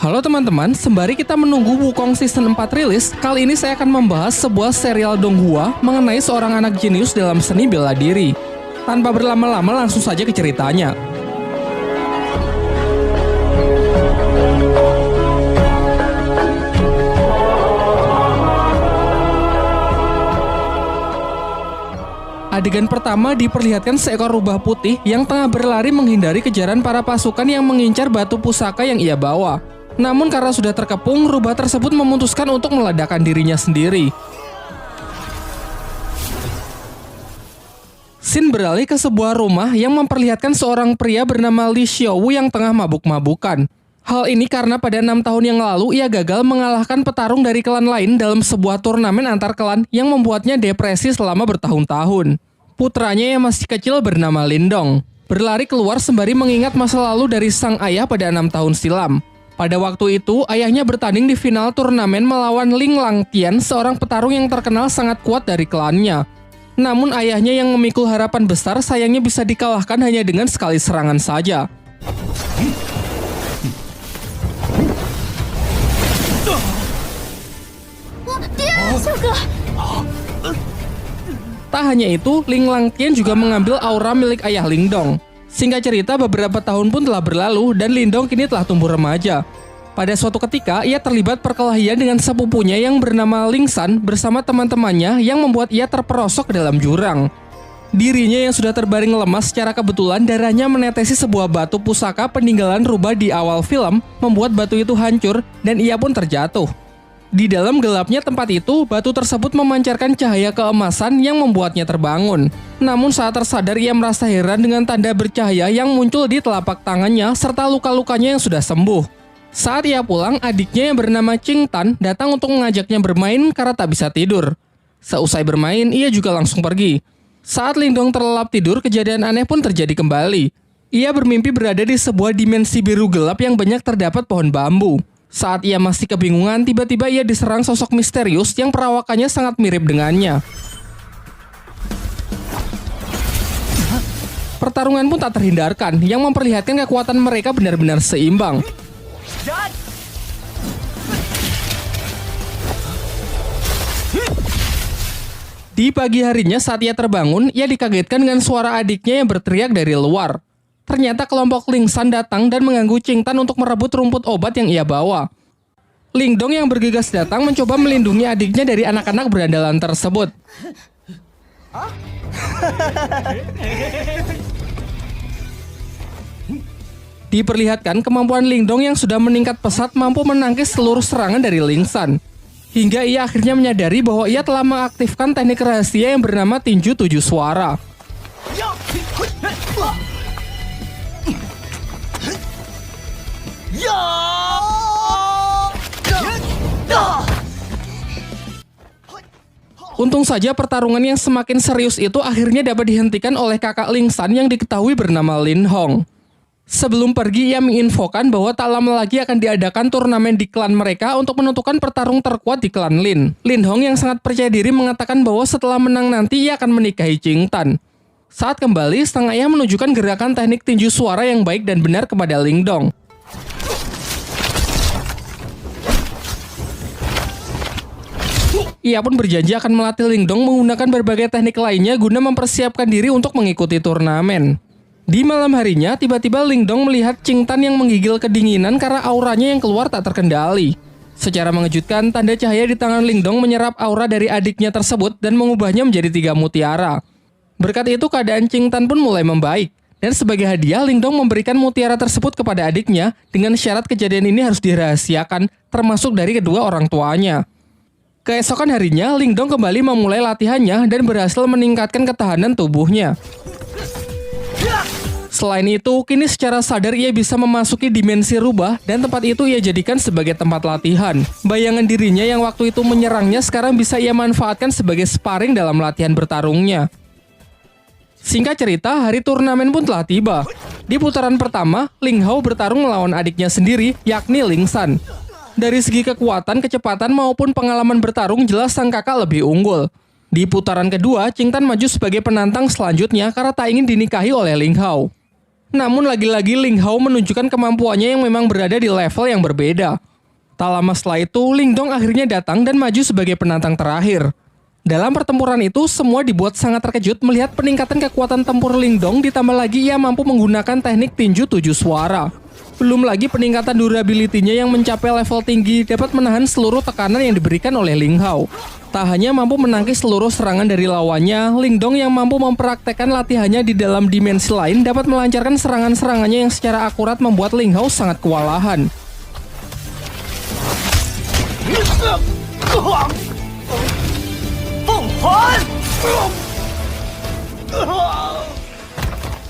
Halo teman-teman, sembari kita menunggu Wukong Season 4 rilis, kali ini saya akan membahas sebuah serial Donghua mengenai seorang anak jenius dalam seni bela diri. Tanpa berlama-lama langsung saja ke ceritanya. Adegan pertama diperlihatkan seekor rubah putih yang tengah berlari menghindari kejaran para pasukan yang mengincar batu pusaka yang ia bawa. Namun karena sudah terkepung, rubah tersebut memutuskan untuk meledakkan dirinya sendiri. Scene beralih ke sebuah rumah yang memperlihatkan seorang pria bernama Li Xiaowu yang tengah mabuk-mabukan. Hal ini karena pada 6 tahun yang lalu ia gagal mengalahkan petarung dari klan lain dalam sebuah turnamen antar klan yang membuatnya depresi selama bertahun-tahun. Putranya yang masih kecil bernama Lindong berlari keluar sembari mengingat masa lalu dari sang ayah pada 6 tahun silam. Pada waktu itu, ayahnya bertanding di final turnamen melawan Ling Langtian, seorang petarung yang terkenal sangat kuat dari klannya. Namun ayahnya yang memikul harapan besar sayangnya bisa dikalahkan hanya dengan sekali serangan saja. Tak hanya itu, Ling Langtian juga mengambil aura milik ayah Lindong. Singkat cerita, beberapa tahun pun telah berlalu dan Lindong kini telah tumbuh remaja. Pada suatu ketika, ia terlibat perkelahian dengan sepupunya yang bernama Ling San bersama teman-temannya yang membuat ia terperosok ke dalam jurang. Dirinya yang sudah terbaring lemas secara kebetulan darahnya menetesi sebuah batu pusaka peninggalan rubah di awal film, membuat batu itu hancur dan ia pun terjatuh. Di dalam gelapnya tempat itu, batu tersebut memancarkan cahaya keemasan yang membuatnya terbangun. Namun saat tersadar ia merasa heran dengan tanda bercahaya yang muncul di telapak tangannya serta luka-lukanya yang sudah sembuh. Saat ia pulang, adiknya yang bernama Qing Tan datang untuk mengajaknya bermain karena tak bisa tidur. Seusai bermain, ia juga langsung pergi. Saat Lindong terlelap tidur, kejadian aneh pun terjadi kembali. Ia bermimpi berada di sebuah dimensi biru gelap yang banyak terdapat pohon bambu. Saat ia masih kebingungan, tiba-tiba ia diserang sosok misterius yang perawakannya sangat mirip dengannya. Pertarungan pun tak terhindarkan, yang memperlihatkan kekuatan mereka benar-benar seimbang. Di pagi harinya saat ia terbangun, ia dikagetkan dengan suara adiknya yang berteriak dari luar. Ternyata kelompok Ling San datang dan mengganggu Qing Tan untuk merebut rumput obat yang ia bawa. Lindong yang bergegas datang mencoba melindungi adiknya dari anak-anak berandalan tersebut. Diperlihatkan kemampuan Lindong yang sudah meningkat pesat mampu menangkis seluruh serangan dari Ling San. Hingga ia akhirnya menyadari bahwa ia telah mengaktifkan teknik rahasia yang bernama tinju 7 suara. Untung saja pertarungan yang semakin serius itu akhirnya dapat dihentikan oleh kakak Ling San yang diketahui bernama Lin Hong. Sebelum pergi, ia menginfokan bahwa tak lama lagi akan diadakan turnamen di klan mereka untuk menentukan petarung terkuat di klan Lin. Lin Hong yang sangat percaya diri mengatakan bahwa setelah menang nanti ia akan menikahi Qing Tan. Saat kembali, sang ayah menunjukkan gerakan teknik tinju suara yang baik dan benar kepada Lindong. Ia pun berjanji akan melatih Lindong menggunakan berbagai teknik lainnya guna mempersiapkan diri untuk mengikuti turnamen. Di malam harinya, tiba-tiba Lindong melihat Qing Tan yang menggigil kedinginan karena auranya yang keluar tak terkendali. Secara mengejutkan, tanda cahaya di tangan Lindong menyerap aura dari adiknya tersebut dan mengubahnya menjadi 3 mutiara. Berkat itu, keadaan Qing Tan pun mulai membaik. Dan sebagai hadiah, Lindong memberikan mutiara tersebut kepada adiknya dengan syarat kejadian ini harus dirahasiakan, termasuk dari kedua orang tuanya. Keesokan harinya, Lindong kembali memulai latihannya dan berhasil meningkatkan ketahanan tubuhnya. Selain itu, kini secara sadar ia bisa memasuki dimensi rubah dan tempat itu ia jadikan sebagai tempat latihan. Bayangan dirinya yang waktu itu menyerangnya sekarang bisa ia manfaatkan sebagai sparring dalam latihan bertarungnya. Singkat cerita, hari turnamen pun telah tiba. Di putaran pertama, Ling Hao bertarung melawan adiknya sendiri, yakni Ling San. Dari segi kekuatan, kecepatan maupun pengalaman bertarung jelas sang kakak lebih unggul. Di putaran kedua, Qing Tan maju sebagai penantang selanjutnya karena tak ingin dinikahi oleh Ling Hao. Namun lagi-lagi Ling Hao menunjukkan kemampuannya yang memang berada di level yang berbeda. Tak lama setelah itu, Ling Dong akhirnya datang dan maju sebagai penantang terakhir. Dalam pertempuran itu, semua dibuat sangat terkejut melihat peningkatan kekuatan tempur Ling Dong, ditambah lagi ia mampu menggunakan teknik tinju 7 suara. Belum lagi peningkatan durability-nya yang mencapai level tinggi dapat menahan seluruh tekanan yang diberikan oleh Ling Hao. Tak hanya mampu menangkis seluruh serangan dari lawannya, Ling Dong yang mampu mempraktekkan latihannya di dalam dimensi lain dapat melancarkan serangan-serangannya yang secara akurat membuat Ling Hao sangat kewalahan.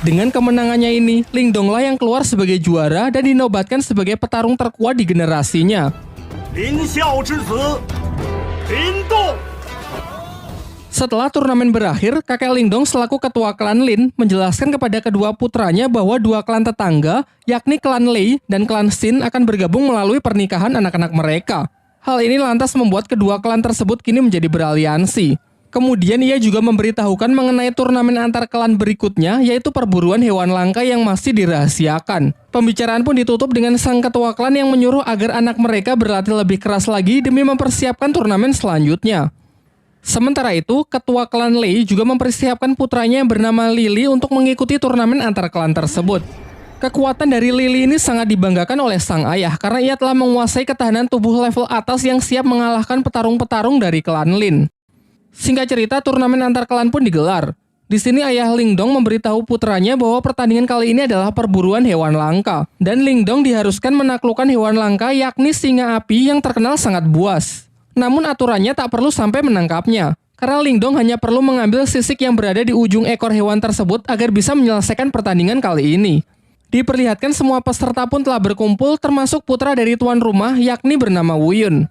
Dengan kemenangannya ini, Ling Dong lah yang keluar sebagai juara dan dinobatkan sebagai petarung terkuat di generasinya. Setelah turnamen berakhir, kakek Ling Dong selaku ketua klan Lin menjelaskan kepada kedua putranya bahwa dua klan tetangga, yakni klan Lei dan klan Xin akan bergabung melalui pernikahan anak-anak mereka. Hal ini lantas membuat kedua klan tersebut kini menjadi beraliansi. Kemudian ia juga memberitahukan mengenai turnamen antar klan berikutnya, yaitu perburuan hewan langka yang masih dirahasiakan. Pembicaraan pun ditutup dengan sang ketua klan yang menyuruh agar anak mereka berlatih lebih keras lagi demi mempersiapkan turnamen selanjutnya. Sementara itu, ketua klan Lei juga mempersiapkan putranya yang bernama Lily untuk mengikuti turnamen antar klan tersebut. Kekuatan dari Lily ini sangat dibanggakan oleh sang ayah karena ia telah menguasai ketahanan tubuh level atas yang siap mengalahkan petarung-petarung dari klan Lin. Singkat cerita, turnamen antar klan pun digelar. Di sini ayah Ling Dong memberitahu putranya bahwa pertandingan kali ini adalah perburuan hewan langka. Dan Ling Dong diharuskan menaklukkan hewan langka yakni singa api yang terkenal sangat buas. Namun aturannya tak perlu sampai menangkapnya. Karena Ling Dong hanya perlu mengambil sisik yang berada di ujung ekor hewan tersebut agar bisa menyelesaikan pertandingan kali ini. Diperlihatkan semua peserta pun telah berkumpul termasuk putra dari tuan rumah yakni bernama Wu Yun.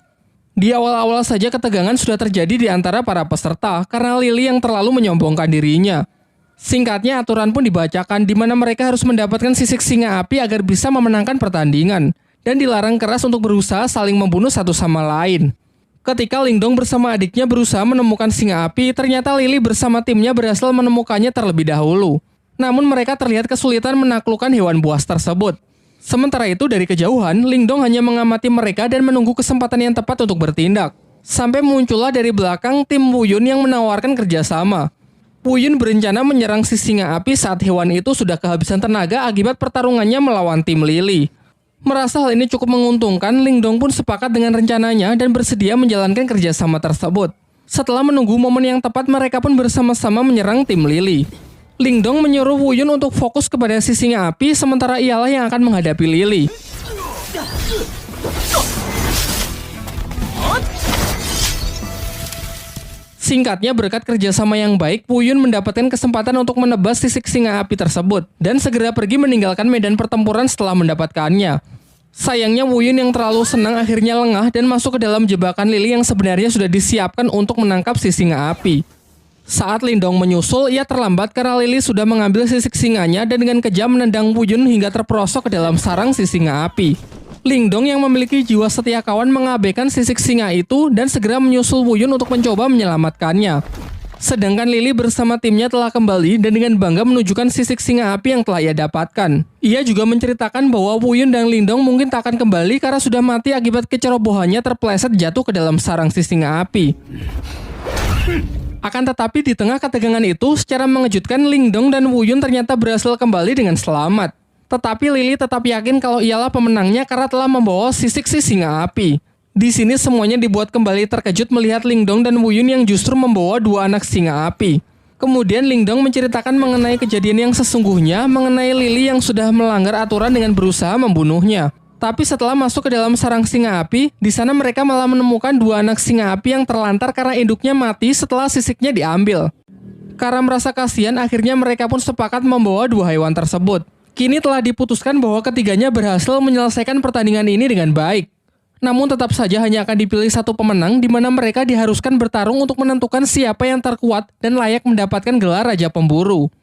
Di awal-awal saja ketegangan sudah terjadi di antara para peserta karena Lily yang terlalu menyombongkan dirinya. Singkatnya aturan pun dibacakan di mana mereka harus mendapatkan sisik singa api agar bisa memenangkan pertandingan dan dilarang keras untuk berusaha saling membunuh satu sama lain. Ketika Ling Dong bersama adiknya berusaha menemukan singa api, ternyata Lily bersama timnya berhasil menemukannya terlebih dahulu. Namun mereka terlihat kesulitan menaklukkan hewan buas tersebut. Sementara itu dari kejauhan, Ling Dong hanya mengamati mereka dan menunggu kesempatan yang tepat untuk bertindak. Sampai muncullah dari belakang tim Wu Yun yang menawarkan kerjasama. Wu Yun berencana menyerang si singa api saat hewan itu sudah kehabisan tenaga akibat pertarungannya melawan tim Lily. Merasa hal ini cukup menguntungkan, Ling Dong pun sepakat dengan rencananya dan bersedia menjalankan kerjasama tersebut. Setelah menunggu momen yang tepat, mereka pun bersama-sama menyerang tim Lily. Ling Dong menyuruh Wu Yun untuk fokus kepada si singa api, sementara ialah yang akan menghadapi Lily. Singkatnya, berkat kerjasama yang baik, Wu Yun mendapatkan kesempatan untuk menebas sisik singa api tersebut dan segera pergi meninggalkan medan pertempuran setelah mendapatkannya. Sayangnya Wu Yun yang terlalu senang akhirnya lengah dan masuk ke dalam jebakan Lily yang sebenarnya sudah disiapkan untuk menangkap si singa api. Saat Ling Dong menyusul, ia terlambat karena Lily sudah mengambil sisik singanya dan dengan kejam menendang Wu Yun hingga terperosok ke dalam sarang si singa api. Ling Dong yang memiliki jiwa setia kawan mengabaikan sisik singa itu dan segera menyusul Wu Yun untuk mencoba menyelamatkannya. Sedangkan Lily bersama timnya telah kembali dan dengan bangga menunjukkan sisik singa api yang telah ia dapatkan. Ia juga menceritakan bahwa Wu Yun dan Ling Dong mungkin tak akan kembali karena sudah mati akibat kecerobohannya terpeleset jatuh ke dalam sarang si singa api. Akan tetapi di tengah ketegangan itu, secara mengejutkan Ling Dong dan Wu Yun ternyata berhasil kembali dengan selamat. Tetapi Lily tetap yakin kalau ialah pemenangnya karena telah membawa sisik si singa api. Di sini semuanya dibuat kembali terkejut melihat Ling Dong dan Wu Yun yang justru membawa dua anak singa api. Kemudian Ling Dong menceritakan mengenai kejadian yang sesungguhnya, mengenai Lily yang sudah melanggar aturan dengan berusaha membunuhnya. Tapi setelah masuk ke dalam sarang singa api, di sana mereka malah menemukan dua anak singa api yang terlantar karena induknya mati setelah sisiknya diambil. Karena merasa kasihan, akhirnya mereka pun sepakat membawa dua hewan tersebut. Kini telah diputuskan bahwa ketiganya berhasil menyelesaikan pertandingan ini dengan baik. Namun tetap saja hanya akan dipilih satu pemenang di mana mereka diharuskan bertarung untuk menentukan siapa yang terkuat dan layak mendapatkan gelar Raja Pemburu.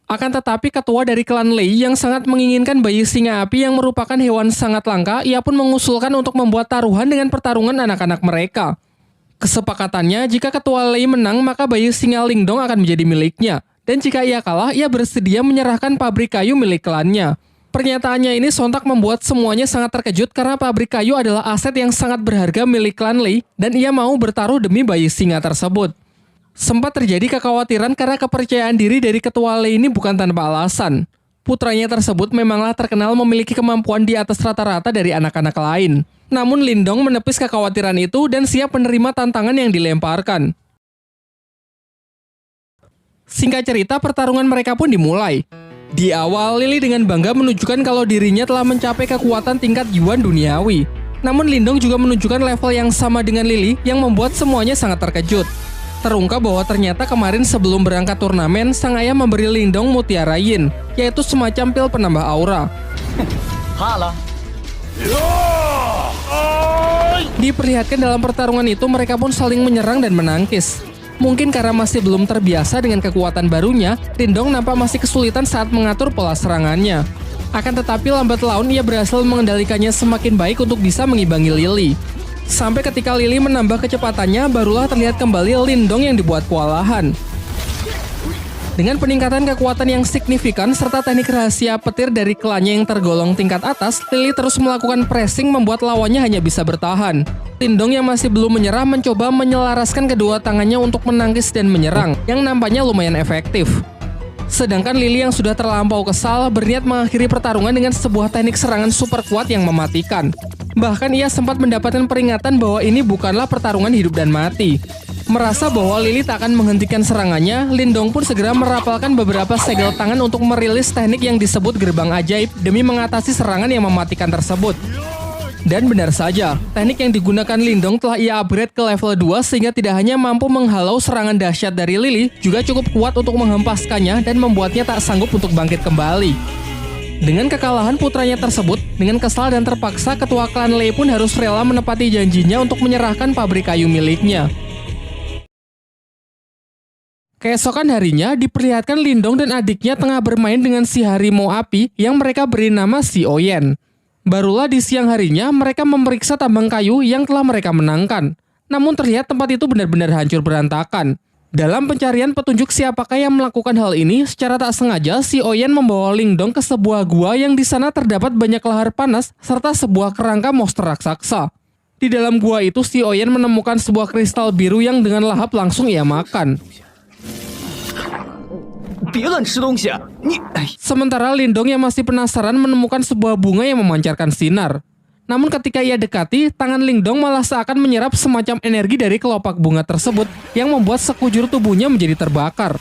Akan tetapi ketua dari klan Lei yang sangat menginginkan bayi singa api yang merupakan hewan sangat langka, ia pun mengusulkan untuk membuat taruhan dengan pertarungan anak-anak mereka. Kesepakatannya, jika ketua Lei menang, maka bayi singa Ling Dong akan menjadi miliknya. Dan jika ia kalah, ia bersedia menyerahkan pabrik kayu milik klannya. Pernyataannya ini sontak membuat semuanya sangat terkejut karena pabrik kayu adalah aset yang sangat berharga milik klan Lei dan ia mau bertaruh demi bayi singa tersebut. Sempat terjadi kekhawatiran karena kepercayaan diri dari ketua Lei ini bukan tanpa alasan. Putranya tersebut memanglah terkenal memiliki kemampuan di atas rata-rata dari anak-anak lain. Namun Lindong menepis kekhawatiran itu dan siap menerima tantangan yang dilemparkan. Singkat cerita, pertarungan mereka pun dimulai. Di awal, Lily dengan bangga menunjukkan kalau dirinya telah mencapai kekuatan tingkat Yuan duniawi. Namun Lindong juga menunjukkan level yang sama dengan Lily yang membuat semuanya sangat terkejut. Terungkap bahwa ternyata kemarin sebelum berangkat turnamen, sang ayah memberi Lindong Mutiara Yin, yaitu semacam pil penambah aura. Diperlihatkan dalam pertarungan itu mereka pun saling menyerang dan menangkis. Mungkin karena masih belum terbiasa dengan kekuatan barunya, Lindong nampak masih kesulitan saat mengatur pola serangannya. Akan tetapi lambat laun ia berhasil mengendalikannya semakin baik untuk bisa mengimbangi Lily. Sampai ketika Lily menambah kecepatannya, barulah terlihat kembali Lindong yang dibuat kewalahan. Dengan peningkatan kekuatan yang signifikan serta teknik rahasia petir dari klannya yang tergolong tingkat atas, Lily terus melakukan pressing membuat lawannya hanya bisa bertahan. Lindong yang masih belum menyerah mencoba menyelaraskan kedua tangannya untuk menangkis dan menyerang, yang nampaknya lumayan efektif. Sedangkan Lily yang sudah terlampau kesal berniat mengakhiri pertarungan dengan sebuah teknik serangan super kuat yang mematikan. Bahkan ia sempat mendapatkan peringatan bahwa ini bukanlah pertarungan hidup dan mati. Merasa bahwa Lily tak akan menghentikan serangannya, Lindong pun segera merapalkan beberapa segel tangan untuk merilis teknik yang disebut gerbang ajaib demi mengatasi serangan yang mematikan tersebut. Dan benar saja, teknik yang digunakan Lindong telah ia upgrade ke level 2 sehingga tidak hanya mampu menghalau serangan dahsyat dari Lily, juga cukup kuat untuk menghempaskannya dan membuatnya tak sanggup untuk bangkit kembali. Dengan kekalahan putranya tersebut, dengan kesal dan terpaksa ketua klan Lei pun harus rela menepati janjinya untuk menyerahkan pabrik kayu miliknya. Keesokan harinya, diperlihatkan Lindong dan adiknya tengah bermain dengan si harimau api yang mereka beri nama si Oyen. Barulah di siang harinya, mereka memeriksa tambang kayu yang telah mereka menangkan. Namun terlihat tempat itu benar-benar hancur berantakan. Dalam pencarian petunjuk siapakah yang melakukan hal ini, secara tak sengaja si Oyen membawa Lindong ke sebuah gua yang di sana terdapat banyak lahar panas serta sebuah kerangka monster raksasa. Di dalam gua itu, si Oyen menemukan sebuah kristal biru yang dengan lahap langsung ia makan. Sementara Lindong yang masih penasaran menemukan sebuah bunga yang memancarkan sinar. Namun ketika ia dekati, tangan Lindong malah seakan menyerap semacam energi dari kelopak bunga tersebut yang membuat sekujur tubuhnya menjadi terbakar.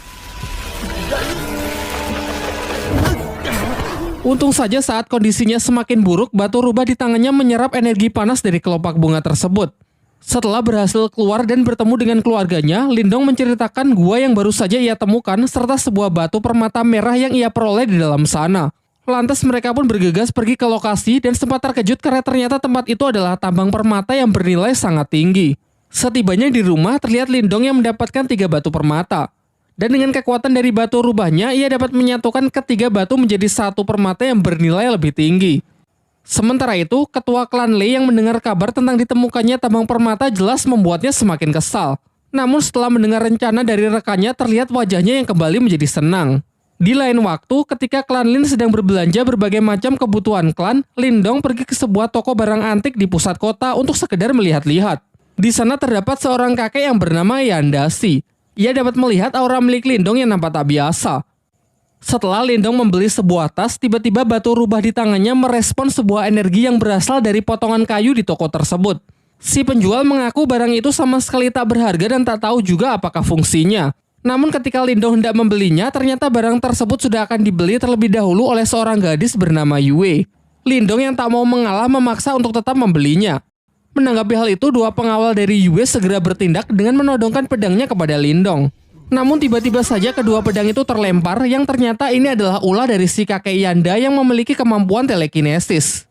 Untung saja saat kondisinya semakin buruk, batu rubah di tangannya menyerap energi panas dari kelopak bunga tersebut. Setelah berhasil keluar dan bertemu dengan keluarganya, Lindong menceritakan gua yang baru saja ia temukan serta sebuah batu permata merah yang ia peroleh di dalam sana. Lantas mereka pun bergegas pergi ke lokasi dan sempat terkejut karena ternyata tempat itu adalah tambang permata yang bernilai sangat tinggi. Setibanya di rumah, terlihat Lindong yang mendapatkan 3 batu permata. Dan dengan kekuatan dari batu rubahnya, ia dapat menyatukan ketiga batu menjadi satu permata yang bernilai lebih tinggi. Sementara itu, ketua klan Lei yang mendengar kabar tentang ditemukannya tambang permata jelas membuatnya semakin kesal. Namun setelah mendengar rencana dari rekannya, terlihat wajahnya yang kembali menjadi senang. Di lain waktu, ketika klan Lin sedang berbelanja berbagai macam kebutuhan klan, Lindong pergi ke sebuah toko barang antik di pusat kota untuk sekedar melihat-lihat. Di sana terdapat seorang kakek yang bernama Yandasi. Ia dapat melihat aura milik Lindong yang nampak tak biasa. Setelah Lindong membeli sebuah tas, tiba-tiba batu rubah di tangannya merespon sebuah energi yang berasal dari potongan kayu di toko tersebut. Si penjual mengaku barang itu sama sekali tak berharga dan tak tahu juga apakah fungsinya. Namun ketika Lindong hendak membelinya, ternyata barang tersebut sudah akan dibeli terlebih dahulu oleh seorang gadis bernama Yue. Lindong yang tak mau mengalah memaksa untuk tetap membelinya. Menanggapi hal itu, 2 pengawal dari Yue segera bertindak dengan menodongkan pedangnya kepada Lindong. Namun tiba-tiba saja kedua pedang itu terlempar yang ternyata ini adalah ulah dari si kakek Yanda yang memiliki kemampuan telekinesis.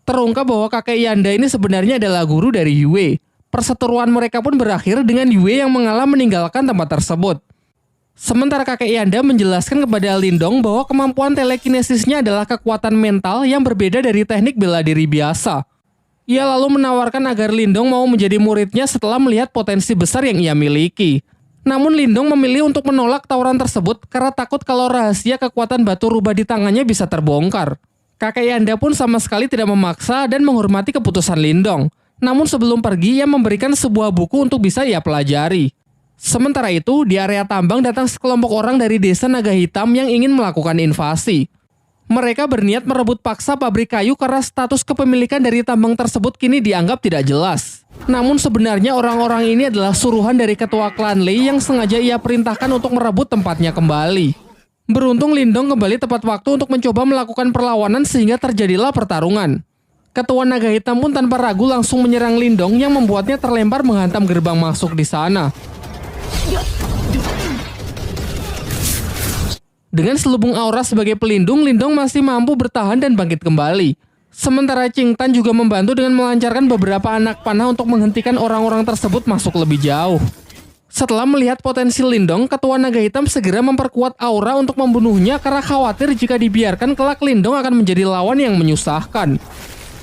Terungkap bahwa kakek Yanda ini sebenarnya adalah guru dari Yue. Perseteruan mereka pun berakhir dengan Yue yang mengalah meninggalkan tempat tersebut. Sementara kakek Yanda menjelaskan kepada Lindong bahwa kemampuan telekinesisnya adalah kekuatan mental yang berbeda dari teknik bela diri biasa. Ia lalu menawarkan agar Lindong mau menjadi muridnya setelah melihat potensi besar yang ia miliki. Namun Lindong memilih untuk menolak tawaran tersebut karena takut kalau rahasia kekuatan batu rubah di tangannya bisa terbongkar. Kakek Yanda pun sama sekali tidak memaksa dan menghormati keputusan Lindong. Namun sebelum pergi, ia memberikan sebuah buku untuk bisa ia pelajari. Sementara itu, di area tambang datang sekelompok orang dari desa Naga Hitam yang ingin melakukan invasi. Mereka berniat merebut paksa pabrik kayu karena status kepemilikan dari tambang tersebut kini dianggap tidak jelas. Namun sebenarnya orang-orang ini adalah suruhan dari ketua klan Lei yang sengaja ia perintahkan untuk merebut tempatnya kembali. Beruntung Lindong kembali tepat waktu untuk mencoba melakukan perlawanan sehingga terjadilah pertarungan. Ketua Naga Hitam pun tanpa ragu langsung menyerang Lindong yang membuatnya terlempar menghantam gerbang masuk di sana. Dengan selubung aura sebagai pelindung, Lindong masih mampu bertahan dan bangkit kembali. Sementara Qing Tan juga membantu dengan melancarkan beberapa anak panah untuk menghentikan orang-orang tersebut masuk lebih jauh. Setelah melihat potensi Lindong, Ketua Naga Hitam segera memperkuat aura untuk membunuhnya karena khawatir jika dibiarkan kelak Lindong akan menjadi lawan yang menyusahkan.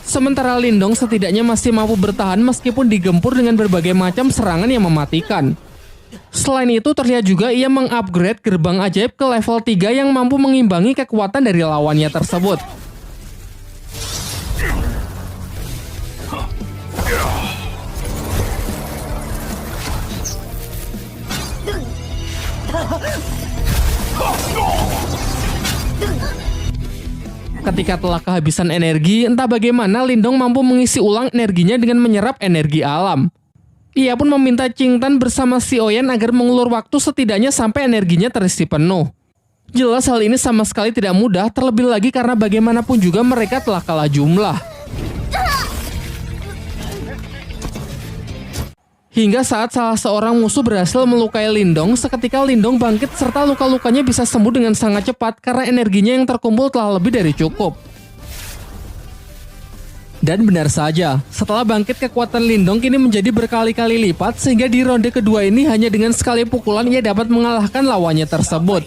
Sementara Lindong setidaknya masih mampu bertahan meskipun digempur dengan berbagai macam serangan yang mematikan. Selain itu terlihat juga ia mengupgrade gerbang ajaib ke level 3 yang mampu mengimbangi kekuatan dari lawannya tersebut. Ketika telah kehabisan energi, entah bagaimana Lindong mampu mengisi ulang energinya dengan menyerap energi alam. Ia pun meminta Qing Tan bersama Si Oyan agar mengulur waktu setidaknya sampai energinya terisi penuh. Jelas hal ini sama sekali tidak mudah, terlebih lagi karena bagaimanapun juga mereka telah kalah jumlah. Hingga saat salah seorang musuh berhasil melukai Lindong, seketika Lindong bangkit serta luka-lukanya bisa sembuh dengan sangat cepat karena energinya yang terkumpul telah lebih dari cukup. Dan benar saja, setelah bangkit kekuatan Lindong kini menjadi berkali-kali lipat sehingga di ronde kedua ini hanya dengan sekali pukulan ia dapat mengalahkan lawannya tersebut.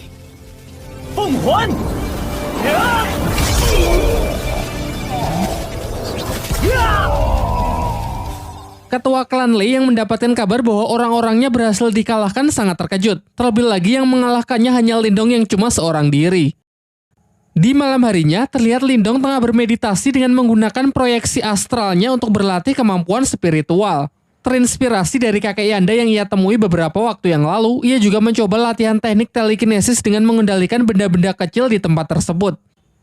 Ketua klan Lei yang mendapatkan kabar bahwa orang-orangnya berhasil dikalahkan sangat terkejut. Terlebih lagi yang mengalahkannya hanya Lindong yang cuma seorang diri. Di malam harinya, terlihat Lindong tengah bermeditasi dengan menggunakan proyeksi astralnya untuk berlatih kemampuan spiritual. Terinspirasi dari kakek Yanda yang ia temui beberapa waktu yang lalu, ia juga mencoba latihan teknik telekinesis dengan mengendalikan benda-benda kecil di tempat tersebut.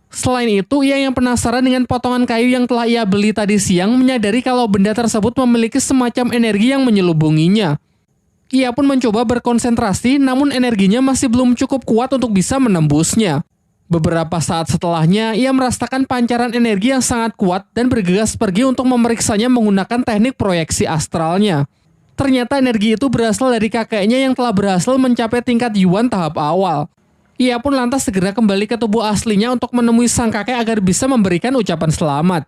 Selain itu, ia yang penasaran dengan potongan kayu yang telah ia beli tadi siang menyadari kalau benda tersebut memiliki semacam energi yang menyelubunginya. Ia pun mencoba berkonsentrasi, namun energinya masih belum cukup kuat untuk bisa menembusnya. Beberapa saat setelahnya, ia merasakan pancaran energi yang sangat kuat dan bergegas pergi untuk memeriksanya menggunakan teknik proyeksi astralnya. Ternyata energi itu berasal dari kakeknya yang telah berhasil mencapai tingkat Yuan tahap awal. Ia pun lantas segera kembali ke tubuh aslinya untuk menemui sang kakek agar bisa memberikan ucapan selamat.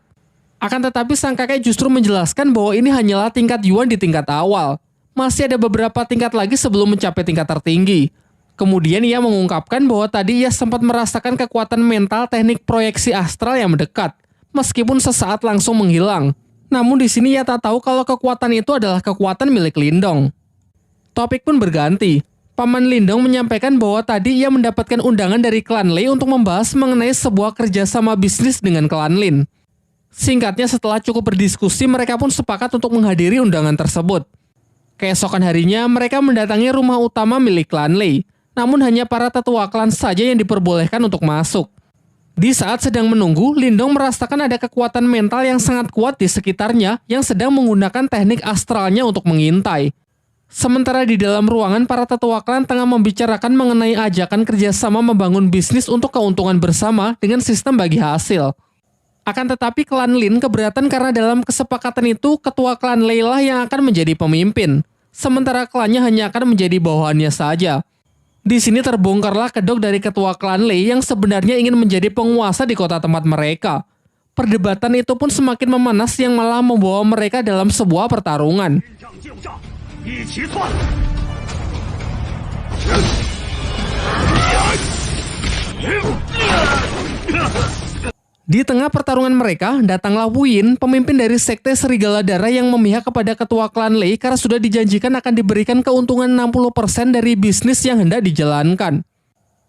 Akan tetapi sang kakek justru menjelaskan bahwa ini hanyalah tingkat Yuan di tingkat awal. Masih ada beberapa tingkat lagi sebelum mencapai tingkat tertinggi. Kemudian ia mengungkapkan bahwa tadi ia sempat merasakan kekuatan mental teknik proyeksi astral yang mendekat, meskipun sesaat langsung menghilang. Namun di sini ia tak tahu kalau kekuatan itu adalah kekuatan milik Lindong. Topik pun berganti. Paman Lindong menyampaikan bahwa tadi ia mendapatkan undangan dari klan Lei untuk membahas mengenai sebuah kerjasama bisnis dengan klan Lin. Singkatnya setelah cukup berdiskusi, mereka pun sepakat untuk menghadiri undangan tersebut. Keesokan harinya, mereka mendatangi rumah utama milik klan Lei. Namun hanya para tetua klan saja yang diperbolehkan untuk masuk. Di saat sedang menunggu, Lindong merasakan ada kekuatan mental yang sangat kuat di sekitarnya yang sedang menggunakan teknik astralnya untuk mengintai. Sementara di dalam ruangan, para tetua klan tengah membicarakan mengenai ajakan kerjasama membangun bisnis untuk keuntungan bersama dengan sistem bagi hasil. Akan tetapi klan Lin keberatan karena dalam kesepakatan itu, ketua klan Lei lah yang akan menjadi pemimpin. Sementara klannya hanya akan menjadi bawahannya saja. Di sini terbongkarlah kedok dari ketua klan Lei yang sebenarnya ingin menjadi penguasa di kota tempat mereka. Perdebatan itu pun semakin memanas yang malah membawa mereka dalam sebuah pertarungan. Di tengah pertarungan mereka, datanglah Wu Yin, pemimpin dari sekte Serigala Darah yang memihak kepada ketua klan Lei karena sudah dijanjikan akan diberikan keuntungan 60% dari bisnis yang hendak dijalankan.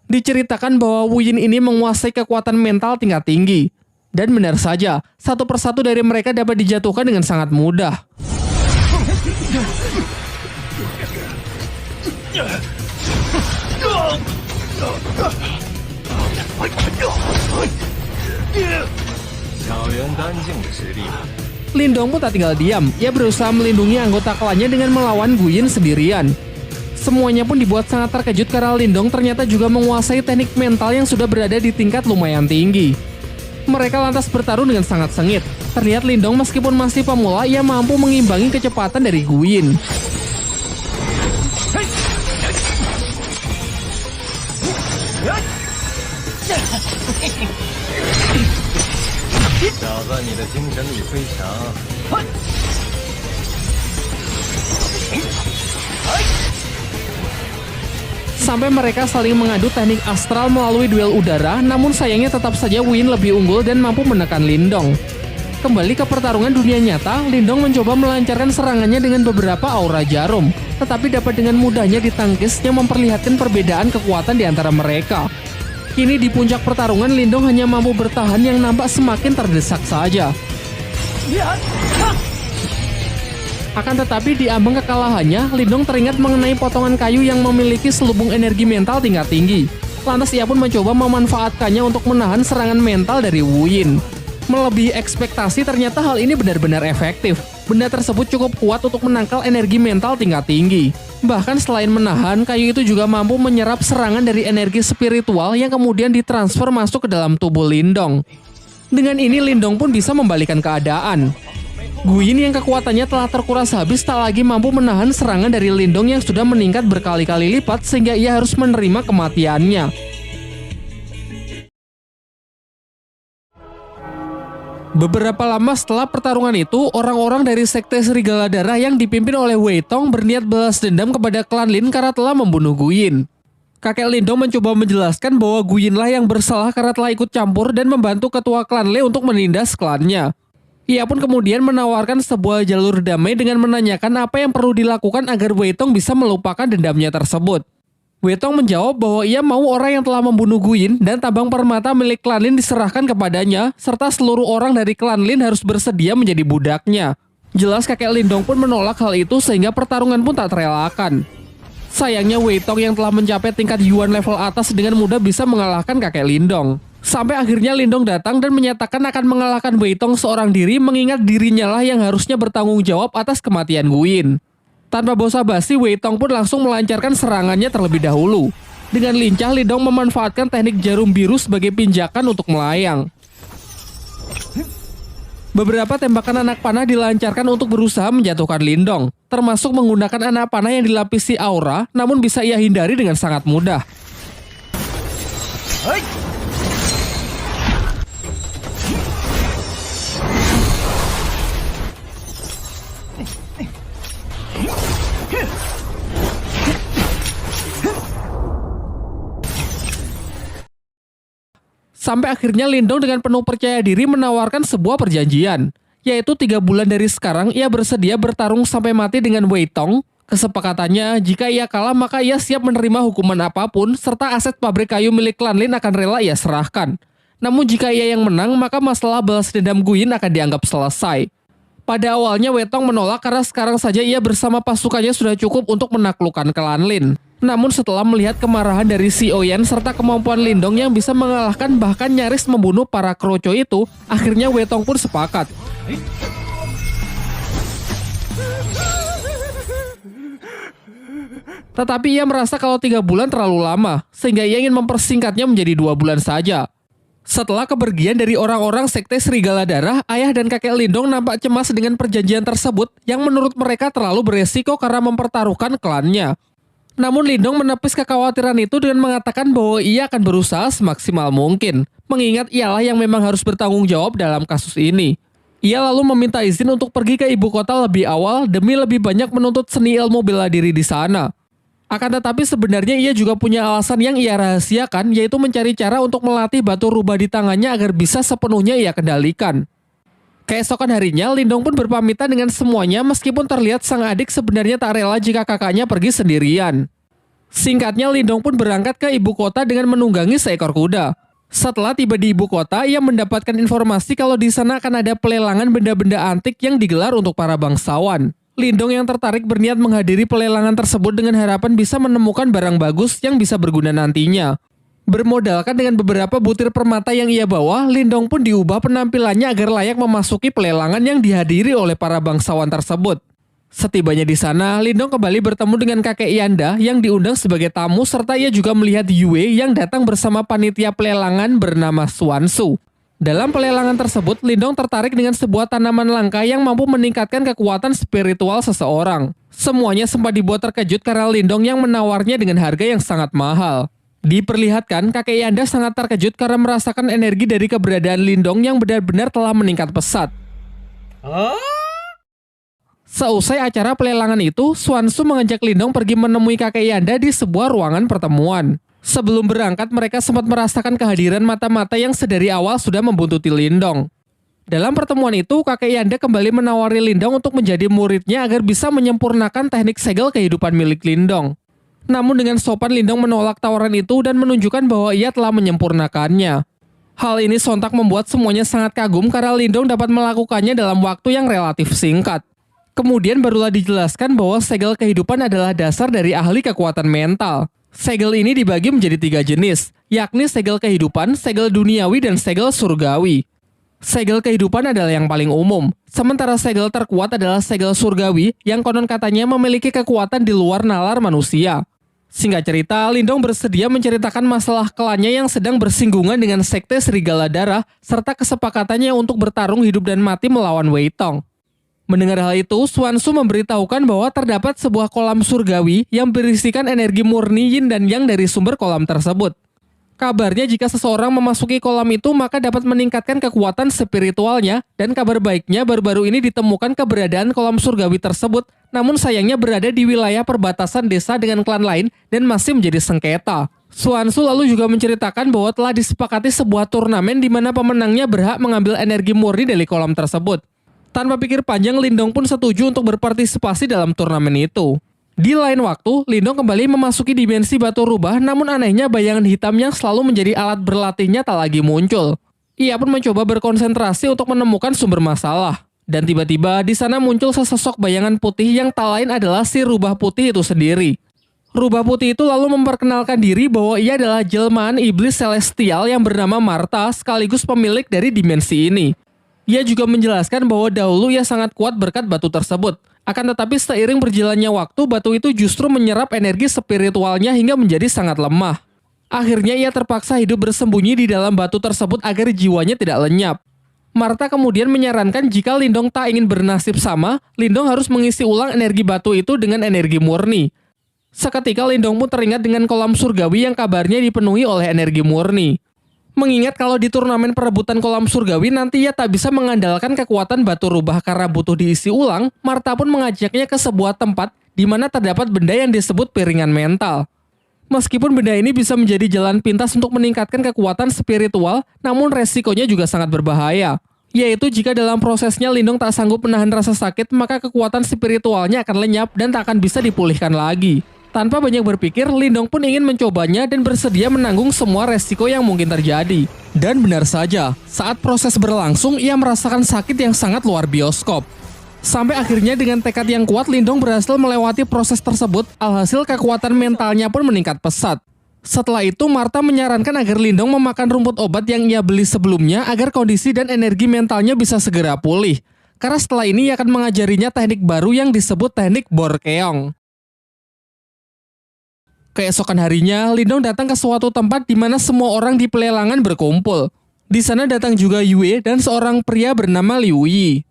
Diceritakan bahwa Wu Yin ini menguasai kekuatan mental tingkat tinggi. Dan benar saja, satu persatu dari mereka dapat dijatuhkan dengan sangat mudah. Lindong pun tak tinggal diam, ia berusaha melindungi anggota klannya dengan melawan Gu Yin sendirian. Semuanya pun dibuat sangat terkejut karena Lindong ternyata juga menguasai teknik mental yang sudah berada di tingkat lumayan tinggi. Mereka lantas bertarung dengan sangat sengit. Terlihat Lindong meskipun masih pemula, ia mampu mengimbangi kecepatan dari Gu Yin. Sampai mereka saling mengadu teknik astral melalui duel udara, namun sayangnya tetap saja Wu Yin lebih unggul dan mampu menekan Lindong. Kembali ke pertarungan dunia nyata, Lindong mencoba melancarkan serangannya dengan beberapa aura jarum, tetapi dapat dengan mudahnya ditangkis yang memperlihatkan perbedaan kekuatan di antara mereka. Kini di puncak pertarungan, Lindong hanya mampu bertahan yang nampak semakin terdesak saja. Akan tetapi di ambang kekalahannya, Lindong teringat mengenai potongan kayu yang memiliki selubung energi mental tingkat tinggi. Lantas ia pun mencoba memanfaatkannya untuk menahan serangan mental dari Wu Yin. Melebihi ekspektasi, ternyata hal ini benar-benar efektif. Benda tersebut cukup kuat untuk menangkal energi mental tingkat tinggi. Bahkan selain menahan, kayu itu juga mampu menyerap serangan dari energi spiritual yang kemudian ditransfer masuk ke dalam tubuh Lindong. Dengan ini Lindong pun bisa membalikan keadaan. Gu Yin yang kekuatannya telah terkuras habis tak lagi mampu menahan serangan dari Lindong yang sudah meningkat berkali-kali lipat sehingga ia harus menerima kematiannya. Beberapa lama setelah pertarungan itu, orang-orang dari sekte Serigala Darah yang dipimpin oleh Wei Tong berniat balas dendam kepada klan Lin karena telah membunuh Gu Yin. Kakek Lindong mencoba menjelaskan bahwa Gu Yin lah yang bersalah karena telah ikut campur dan membantu ketua klan Lei untuk menindas klannya. Ia pun kemudian menawarkan sebuah jalur damai dengan menanyakan apa yang perlu dilakukan agar Wei Tong bisa melupakan dendamnya tersebut. Wei Tong menjawab bahwa ia mau orang yang telah membunuh Gu Yin dan tabang permata milik klan Lin diserahkan kepadanya, serta seluruh orang dari klan Lin harus bersedia menjadi budaknya. Jelas kakek Lindong pun menolak hal itu sehingga pertarungan pun tak terelakkan. Sayangnya Wei Tong yang telah mencapai tingkat Yuan level atas dengan mudah bisa mengalahkan kakek Lindong. Sampai akhirnya Lindong datang dan menyatakan akan mengalahkan Wei Tong seorang diri, mengingat dirinya lah yang harusnya bertanggung jawab atas kematian Gu Yin. Tanpa basa-basi, Wei Tong pun langsung melancarkan serangannya terlebih dahulu. Dengan lincah, Lindong memanfaatkan teknik jarum biru sebagai pinjakan untuk melayang. Beberapa tembakan anak panah dilancarkan untuk berusaha menjatuhkan Lindong, termasuk menggunakan anak panah yang dilapisi aura, namun bisa ia hindari dengan sangat mudah. Sampai akhirnya Lindong dengan penuh percaya diri menawarkan sebuah perjanjian, yaitu 3 bulan dari sekarang ia bersedia bertarung sampai mati dengan Wei Tong. Kesepakatannya, jika ia kalah maka ia siap menerima hukuman apapun, serta aset pabrik kayu milik klan Lin akan rela ia serahkan. Namun jika ia yang menang, maka masalah balas dendam Gu Yin akan dianggap selesai. Pada awalnya Wei Tong menolak karena sekarang saja ia bersama pasukannya sudah cukup untuk menaklukkan klan Lin. Namun setelah melihat kemarahan dari Si Oyan serta kemampuan Lindong yang bisa mengalahkan bahkan nyaris membunuh para kroco itu, akhirnya Wei Tong pun sepakat. Tetapi ia merasa kalau 3 bulan terlalu lama, sehingga ia ingin mempersingkatnya menjadi 2 bulan saja. Setelah kepergian dari orang-orang sekte Serigala Darah, ayah dan kakek Lindong nampak cemas dengan perjanjian tersebut yang menurut mereka terlalu beresiko karena mempertaruhkan klannya. Namun Lindong menepis kekhawatiran itu dengan mengatakan bahwa ia akan berusaha semaksimal mungkin, mengingat ialah yang memang harus bertanggung jawab dalam kasus ini. Ia lalu meminta izin untuk pergi ke ibu kota lebih awal demi lebih banyak menuntut seni ilmu bela diri di sana. Akan tetapi sebenarnya ia juga punya alasan yang ia rahasiakan, yaitu mencari cara untuk melatih batu rubah di tangannya agar bisa sepenuhnya ia kendalikan. Keesokan harinya, Lindong pun berpamitan dengan semuanya meskipun terlihat sang adik sebenarnya tak rela jika kakaknya pergi sendirian. Singkatnya, Lindong pun berangkat ke ibu kota dengan menunggangi seekor kuda. Setelah tiba di ibu kota, ia mendapatkan informasi kalau di sana akan ada pelelangan benda-benda antik yang digelar untuk para bangsawan. Lindong yang tertarik berniat menghadiri pelelangan tersebut dengan harapan bisa menemukan barang bagus yang bisa berguna nantinya. Bermodalkan dengan beberapa butir permata yang ia bawa, Lindong pun diubah penampilannya agar layak memasuki pelelangan yang dihadiri oleh para bangsawan tersebut. Setibanya di sana, Lindong kembali bertemu dengan kakek Yanda yang diundang sebagai tamu serta ia juga melihat Yue yang datang bersama panitia pelelangan bernama Xuansu. Dalam pelelangan tersebut, Lindong tertarik dengan sebuah tanaman langka yang mampu meningkatkan kekuatan spiritual seseorang. Semuanya sempat dibuat terkejut karena Lindong yang menawarnya dengan harga yang sangat mahal. Diperlihatkan, kakek Yanda sangat terkejut karena merasakan energi dari keberadaan Lindong yang benar-benar telah meningkat pesat. Seusai acara pelelangan itu, Xuansu mengajak Lindong pergi menemui kakek Yanda di sebuah ruangan pertemuan. Sebelum berangkat, mereka sempat merasakan kehadiran mata-mata yang sedari awal sudah membuntuti Lindong. Dalam pertemuan itu, kakek Yanda kembali menawari Lindong untuk menjadi muridnya agar bisa menyempurnakan teknik segel kehidupan milik Lindong. Namun dengan sopan Lindong menolak tawaran itu dan menunjukkan bahwa ia telah menyempurnakannya. Hal ini sontak membuat semuanya sangat kagum karena Lindong dapat melakukannya dalam waktu yang relatif singkat. Kemudian barulah dijelaskan bahwa segel kehidupan adalah dasar dari ahli kekuatan mental. Segel ini dibagi menjadi 3 jenis, yakni segel kehidupan, segel duniawi, dan segel surgawi. Segel kehidupan adalah yang paling umum, sementara segel terkuat adalah segel surgawi yang konon katanya memiliki kekuatan di luar nalar manusia. Singkat cerita, Lindong bersedia menceritakan masalah klannya yang sedang bersinggungan dengan sekte Serigala Darah serta kesepakatannya untuk bertarung hidup dan mati melawan Wei Tong. Mendengar hal itu, Xuansu memberitahukan bahwa terdapat sebuah kolam surgawi yang berisikan energi murni yin dan yang dari sumber kolam tersebut. Kabarnya jika seseorang memasuki kolam itu maka dapat meningkatkan kekuatan spiritualnya, dan kabar baiknya baru-baru ini ditemukan keberadaan kolam surgawi tersebut, namun sayangnya berada di wilayah perbatasan desa dengan klan lain dan masih menjadi sengketa. Xuansu lalu juga menceritakan bahwa telah disepakati sebuah turnamen di mana pemenangnya berhak mengambil energi murni dari kolam tersebut. Tanpa pikir panjang, Lindong pun setuju untuk berpartisipasi dalam turnamen itu. Di lain waktu, Lindong kembali memasuki dimensi batu rubah, namun anehnya bayangan hitam yang selalu menjadi alat berlatihnya tak lagi muncul. Ia pun mencoba berkonsentrasi untuk menemukan sumber masalah. Dan tiba-tiba di sana muncul sesosok bayangan putih yang tak lain adalah si rubah putih itu sendiri. Rubah putih itu lalu memperkenalkan diri bahwa ia adalah jelmaan iblis celestial yang bernama Martha sekaligus pemilik dari dimensi ini. Ia juga menjelaskan bahwa dahulu ia sangat kuat berkat batu tersebut. Akan tetapi seiring berjalannya waktu, batu itu justru menyerap energi spiritualnya hingga menjadi sangat lemah. Akhirnya ia terpaksa hidup bersembunyi di dalam batu tersebut agar jiwanya tidak lenyap. Martha kemudian menyarankan jika Lindong tak ingin bernasib sama, Lindong harus mengisi ulang energi batu itu dengan energi murni. Seketika Lindong pun teringat dengan kolam surgawi yang kabarnya dipenuhi oleh energi murni. Mengingat kalau di turnamen perebutan kolam surgawi nanti ia tak bisa mengandalkan kekuatan batu rubah karena butuh diisi ulang, Martha pun mengajaknya ke sebuah tempat di mana terdapat benda yang disebut piringan mental. Meskipun benda ini bisa menjadi jalan pintas untuk meningkatkan kekuatan spiritual, namun resikonya juga sangat berbahaya. Yaitu jika dalam prosesnya Lindong tak sanggup menahan rasa sakit, maka kekuatan spiritualnya akan lenyap dan tak akan bisa dipulihkan lagi. Tanpa banyak berpikir, Lindong pun ingin mencobanya dan bersedia menanggung semua resiko yang mungkin terjadi. Dan benar saja, saat proses berlangsung, ia merasakan sakit yang sangat luar bioskop. Sampai akhirnya dengan tekad yang kuat, Lindong berhasil melewati proses tersebut, alhasil kekuatan mentalnya pun meningkat pesat. Setelah itu, Martha menyarankan agar Lindong memakan rumput obat yang ia beli sebelumnya agar kondisi dan energi mentalnya bisa segera pulih. Karena setelah ini ia akan mengajarinya teknik baru yang disebut teknik Borkeong. Keesokan harinya, Lindong datang ke suatu tempat di mana semua orang di pelelangan berkumpul. Di sana datang juga Yue dan seorang pria bernama Liu Yi.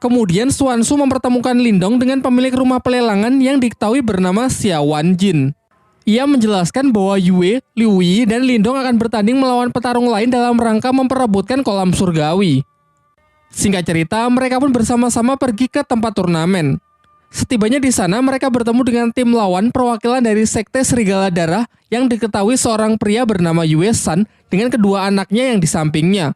Kemudian Xuansu mempertemukan Lindong dengan pemilik rumah pelelangan yang diketahui bernama Xia Wanjin. Ia menjelaskan bahwa Yue, Liu Yi, dan Lindong akan bertanding melawan petarung lain dalam rangka memperebutkan kolam surgawi. Singkat cerita, mereka pun bersama-sama pergi ke tempat turnamen. Setibanya di sana, mereka bertemu dengan tim lawan perwakilan dari Sekte Serigala Darah yang diketahui seorang pria bernama Yue San dengan kedua anaknya yang di sampingnya.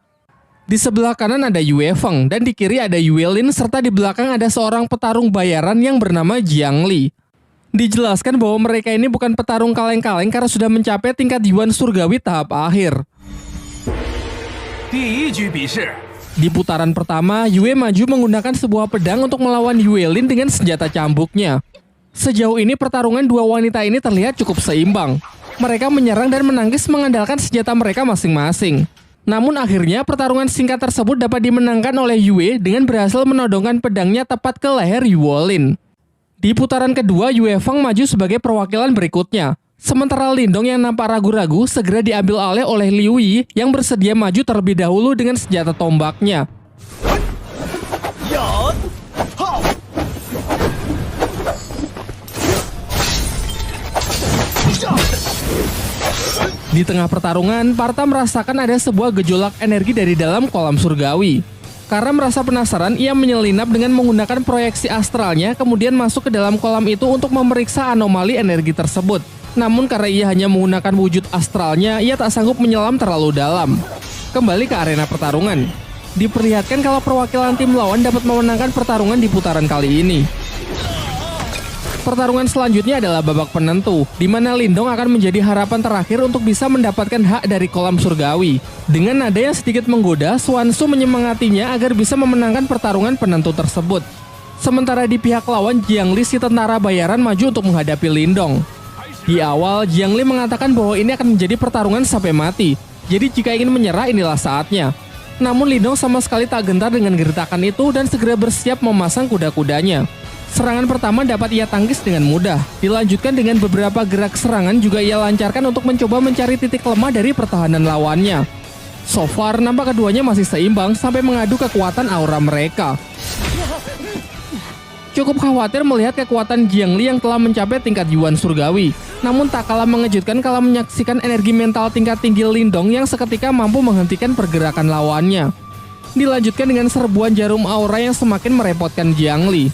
Di sebelah kanan ada Yue Feng dan di kiri ada Yue Lin serta di belakang ada seorang petarung bayaran yang bernama Jiang Li. Dijelaskan bahwa mereka ini bukan petarung kaleng-kaleng karena sudah mencapai tingkat Yuan Surgawi tahap akhir. Di putaran pertama, Yue maju menggunakan sebuah pedang untuk melawan Yue Lin dengan senjata cambuknya. Sejauh ini pertarungan dua wanita ini terlihat cukup seimbang. Mereka menyerang dan menangkis mengandalkan senjata mereka masing-masing. Namun akhirnya pertarungan singkat tersebut dapat dimenangkan oleh Yue dengan berhasil menodongkan pedangnya tepat ke leher Yue Lin. Di putaran kedua, Yue Feng maju sebagai perwakilan berikutnya. Sementara Lindong yang nampak ragu-ragu segera diambil alih oleh Liu Yi yang bersedia maju terlebih dahulu dengan senjata tombaknya. Di tengah pertarungan, Partha merasakan ada sebuah gejolak energi dari dalam kolam surgawi. Karena merasa penasaran, ia menyelinap dengan menggunakan proyeksi astralnya kemudian masuk ke dalam kolam itu untuk memeriksa anomali energi tersebut. Namun karena ia hanya menggunakan wujud astralnya, ia tak sanggup menyelam terlalu dalam. Kembali ke arena pertarungan. Diperlihatkan kalau perwakilan tim lawan dapat memenangkan pertarungan di putaran kali ini. Pertarungan selanjutnya adalah babak penentu, di mana Lindong akan menjadi harapan terakhir untuk bisa mendapatkan hak dari kolam surgawi. Dengan nada yang sedikit menggoda, Swanshu menyemangatinya agar bisa memenangkan pertarungan penentu tersebut. Sementara di pihak lawan, Jiang Li si tentara bayaran maju untuk menghadapi Lindong. Di awal, Jiang Li mengatakan bahwa ini akan menjadi pertarungan sampai mati. Jadi jika ingin menyerah, inilah saatnya. Namun Lindong sama sekali tak gentar dengan gertakan itu dan segera bersiap memasang kuda-kudanya. Serangan pertama dapat ia tangkis dengan mudah. Dilanjutkan dengan beberapa gerak serangan juga ia lancarkan untuk mencoba mencari titik lemah dari pertahanan lawannya. So far, nampak keduanya masih seimbang sampai mengadu kekuatan aura mereka. Cukup khawatir melihat kekuatan Jiang Li yang telah mencapai tingkat Yuan Surgawi. Namun tak kalah mengejutkan kalau menyaksikan energi mental tingkat tinggi Lindong yang seketika mampu menghentikan pergerakan lawannya. Dilanjutkan dengan serbuan jarum aura yang semakin merepotkan Jiang Li.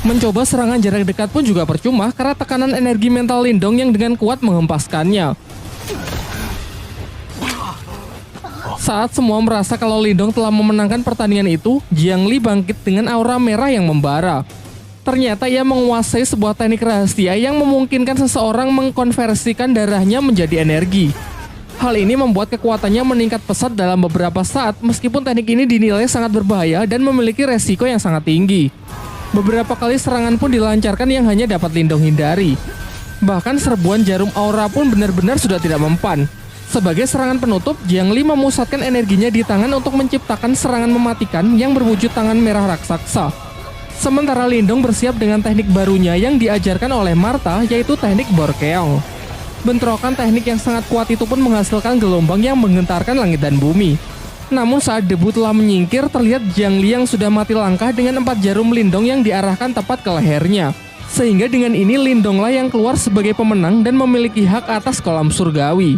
Mencoba serangan jarak dekat pun juga percuma karena tekanan energi mental Lindong yang dengan kuat menghempaskannya. Saat semua merasa kalau Lindong telah memenangkan pertandingan itu, Jiang Li bangkit dengan aura merah yang membara. Ternyata ia menguasai sebuah teknik rahasia yang memungkinkan seseorang mengkonversikan darahnya menjadi energi. Hal ini membuat kekuatannya meningkat pesat dalam beberapa saat meskipun teknik ini dinilai sangat berbahaya dan memiliki resiko yang sangat tinggi. Beberapa kali serangan pun dilancarkan yang hanya dapat Lindong hindari. Bahkan serbuan jarum aura pun benar-benar sudah tidak mempan. Sebagai serangan penutup, Jiang Li memusatkan energinya di tangan untuk menciptakan serangan mematikan yang berwujud tangan merah raksasa. Sementara Lindong bersiap dengan teknik barunya yang diajarkan oleh Martha, yaitu teknik Borkeong. Bentrokan teknik yang sangat kuat itu pun menghasilkan gelombang yang menggentarkan langit dan bumi. Namun saat debu telah menyingkir, terlihat Jiang Li yang sudah mati langkah dengan 4 jarum Lindong yang diarahkan tepat ke lehernya. Sehingga dengan ini Lindonglah yang keluar sebagai pemenang dan memiliki hak atas kolam surgawi.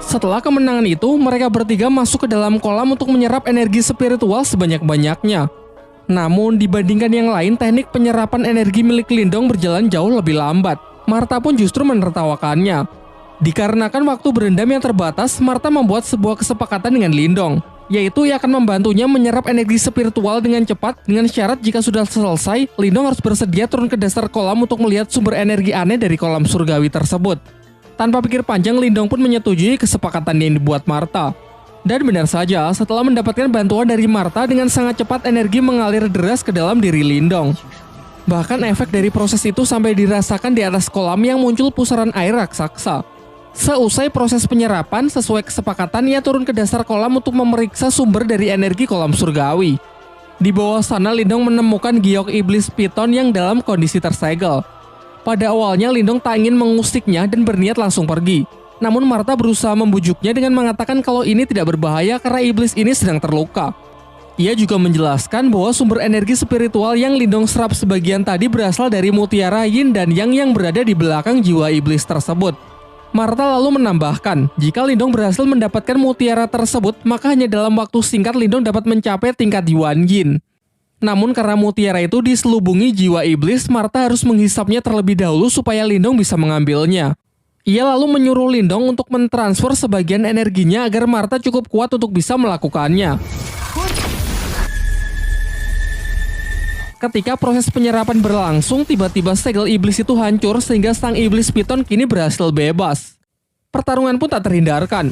Setelah kemenangan itu, mereka bertiga masuk ke dalam kolam untuk menyerap energi spiritual sebanyak-banyaknya. Namun dibandingkan yang lain, teknik penyerapan energi milik Lindong berjalan jauh lebih lambat. Martha pun justru menertawakannya. Dikarenakan waktu berendam yang terbatas, Martha membuat sebuah kesepakatan dengan Lindong, yaitu ia akan membantunya menyerap energi spiritual dengan cepat dengan syarat jika sudah selesai, Lindong harus bersedia turun ke dasar kolam untuk melihat sumber energi aneh dari kolam surgawi tersebut. Tanpa pikir panjang, Lindong pun menyetujui kesepakatan yang dibuat Martha. Dan benar saja, setelah mendapatkan bantuan dari Martha, dengan sangat cepat energi mengalir deras ke dalam diri Lindong. Bahkan efek dari proses itu sampai dirasakan di atas kolam yang muncul pusaran air raksasa. Seusai proses penyerapan, sesuai kesepakatan ia turun ke dasar kolam untuk memeriksa sumber dari energi kolam surgawi. Di bawah sana Lindong menemukan giok iblis piton yang dalam kondisi tersegel. Pada awalnya Lindong tak ingin mengusiknya dan berniat langsung pergi. Namun Martha berusaha membujuknya dengan mengatakan kalau ini tidak berbahaya karena iblis ini sedang terluka. Ia juga menjelaskan bahwa sumber energi spiritual yang Lindong serap sebagian tadi berasal dari mutiara yin dan yang berada di belakang jiwa iblis tersebut. Martha lalu menambahkan, jika Lindong berhasil mendapatkan mutiara tersebut, maka hanya dalam waktu singkat Lindong dapat mencapai tingkat Yuan Yin. Namun karena mutiara itu diselubungi jiwa iblis, Martha harus menghisapnya terlebih dahulu supaya Lindong bisa mengambilnya. Ia lalu menyuruh Lindong untuk mentransfer sebagian energinya agar Martha cukup kuat untuk bisa melakukannya. Ketika proses penyerapan berlangsung, tiba-tiba segel iblis itu hancur sehingga sang iblis piton kini berhasil bebas. Pertarungan pun tak terhindarkan.